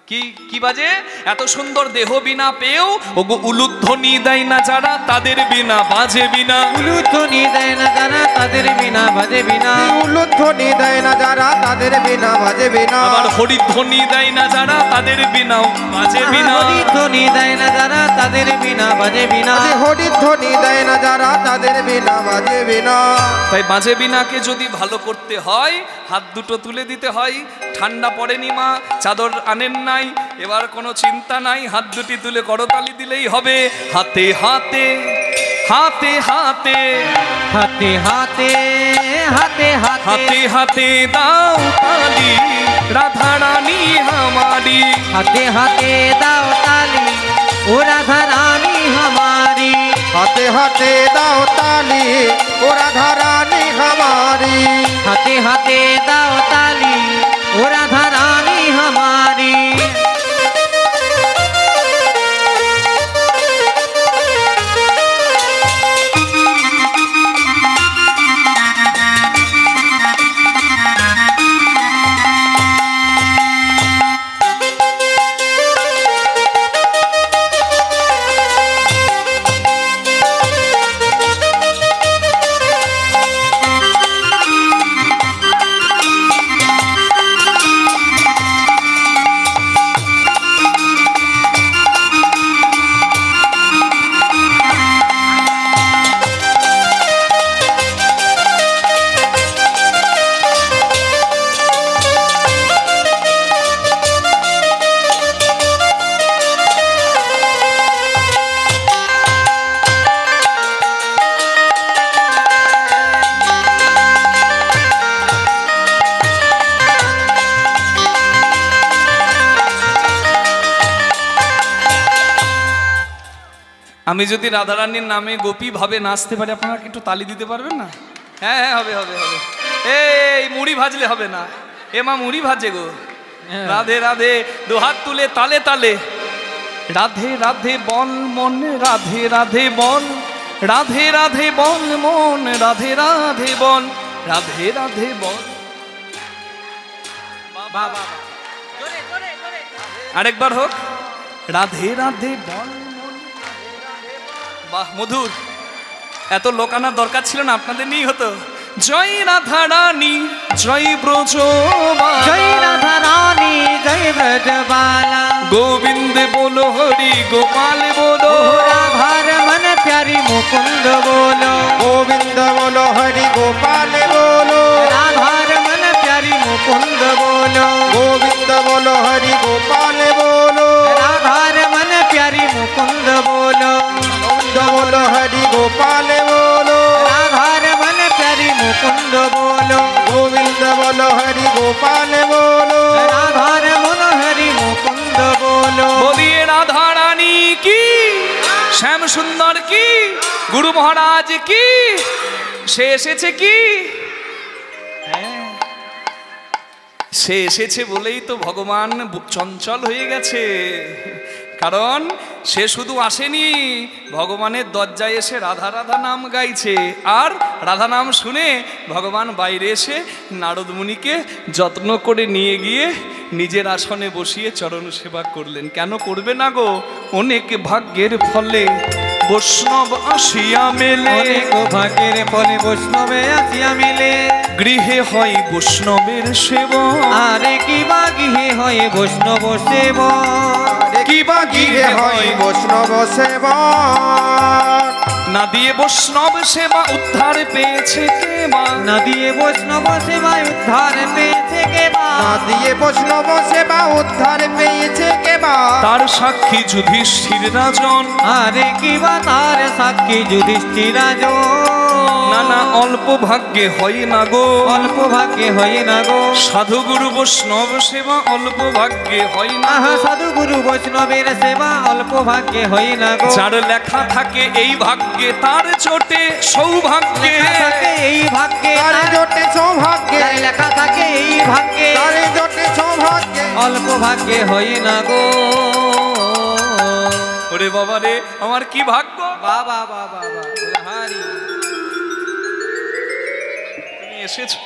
কি কি বাজে? এত সুন্দর দেহ বিনা পেয়েও ওগো উলুধ্বনি দেয় না যারা, তাদের বিনা বাজে বিনা। উলুধ্বনি দেয় না যারা, তাদের বিনা বাজে বিনা। উলুধ্বনি দেয় না যারা, তাদের বিনা বাজে বিনা। আবার হরিধ্বনি দেয় না যারা, তাদের বিনাও বাজে বিনা। হরিধ্বনি দেয় না যারা, তাদের বিনা বাজে বিনা। হরিধ্বনি দেয় না যারা, তাদের বিনা বাজে বিনা। তাই বাজে বিনাকে যদি ভালো করতে হয়, হাত দুটো তুলে দিতে হয়। ঠান্ডা পড়েনি মা, চাদর আনেন নাই, এবার কোনো চিন্তা নাই, হাত দুটি তুলে করতালি দিলেই হবে। হাতে হাতে হাতে হাতে হাতে হাতে হাতে হাতে হাতে দাও তালি, রাধা রানী हमारी। হাতে হাতে দাও তালি, ও রাধা রানী हमारी। हाथे हाथे दाओ ताली, ओ राधा रानी हमारी। हाथे हाथे दाओ ताली, ओ राधा रानी हमारी। আমি যদি রাধারানীর নামে গোপী ভাবে নাচতে পারি, আপনারা একটু তালি দিতে পারবেন না? হ্যাঁ হ্যাঁ, হবে হবে হবে। এই মুড়ি ভাজলে হবে না, এ মা মুড়ি ভাজে গো। রাধে রাধে, দুহাত তুলে তালে তালে। রাধে রাধে বল মন, রাধে রাধে বল, রাধে রাধে বল মন, রাধে রাধে বল, রাধে রাধে বল। আরেকবার হোক, রাধে রাধে বল। বাহ, মধুর। এত লোক আনার দরকার ছিল না, আপনাদের নিয়েই হতো। জয় রাধা রানী, জয় ব্রজবালা, জয় রাধা রানী, জয় ব্রজবালা। গোবিন্দ বলো, হরি গোপাল বলো, রাধার मन प्यारी मुकुंद बोलो। गोविंद बोलो, हरि गोपाल बोलो। राधार मन प्यारी मुकुंद बोलो। गोविंद बोलो, हरि गोपाल बोलो। राधार मन प्यारी मुकुंद बोलो। गोविंद बोलो, हरि गोपाल बोलो। राधार मन प्यारी मुकुंद बोलो। गोविंद बोलो, हरि गोपाल बोलो। राधार मन हरि मुकुंद बोलो। बोलिए राधा रानी की, শ্যাম সুন্দর কি, গুরু মহারাজ কি, সে এসেছে কি? সে এসেছে বলেই তো ভগবান চঞ্চল হয়ে গেছে। কারণ সে শুধু আসেনি, ভগবানের দরজায় এসে রাধা রাধা নাম গাইছে। আর রাধা নাম শুনে ভগবান বাইরে এসে নারদ মুনিকে যত্ন করে নিয়ে গিয়ে নিজের আসনে বসিয়ে চরণ সেবা করলেন। কেন করবে না গো? অনেক ভাগ্যের ফলে বৈষ্ণব আসিয়া মেলে, অনেক ভাগ্যের ফলে বৈষ্ণবে আসিয়া মেলে। গৃহে হয় বৈষ্ণবের সেবা, আরে কি বা গৃহে হয় বৈষ্ণব সেবা। কি বা গৃহে হয় বৈষ্ণব সেবা। না দিয়ে বৈষ্ণব সেবা উদ্ধার পেয়েছে কে বা, না দিয়ে বৈষ্ণব সেবায় উদ্ধার পেয়েছে কে বা। না দিয়ে বৈষ্ণব সেবা উদ্ধার পেয়েছে কে বা। তার সাক্ষী যুধিষ্ঠির রাজন, আরে কি বা তার সাক্ষী যুধিষ্ঠির রাজন। না না অল্প ভাগ্যে হয় না গো, অল্প ভাগ্যে হয় না গো। সাধু গুরু বৈষ্ণব সেবা অল্প ভাগ্যে হয় না আহা, গো। সাধু গুরু বৈষ্ণবের সেবা অল্প ভাগ্যে হয় না গো। যার লেখা থাকে এই ভাগ্যে, তার চোটে সৌভাগ্যে। লেখা থাকে এই ভাগ্যে, তার জোটে সৌভাগ্যে। যার লেখা থাকে এই ভাগ্যে, তার জোটে সৌভাগ্যে। অল্প ভাগ্যে হয় না গো। ওরে বাবা রে, আমার কি ভাগ্য। বাবা বাবা বাবা, হারি তুমি এসেছো।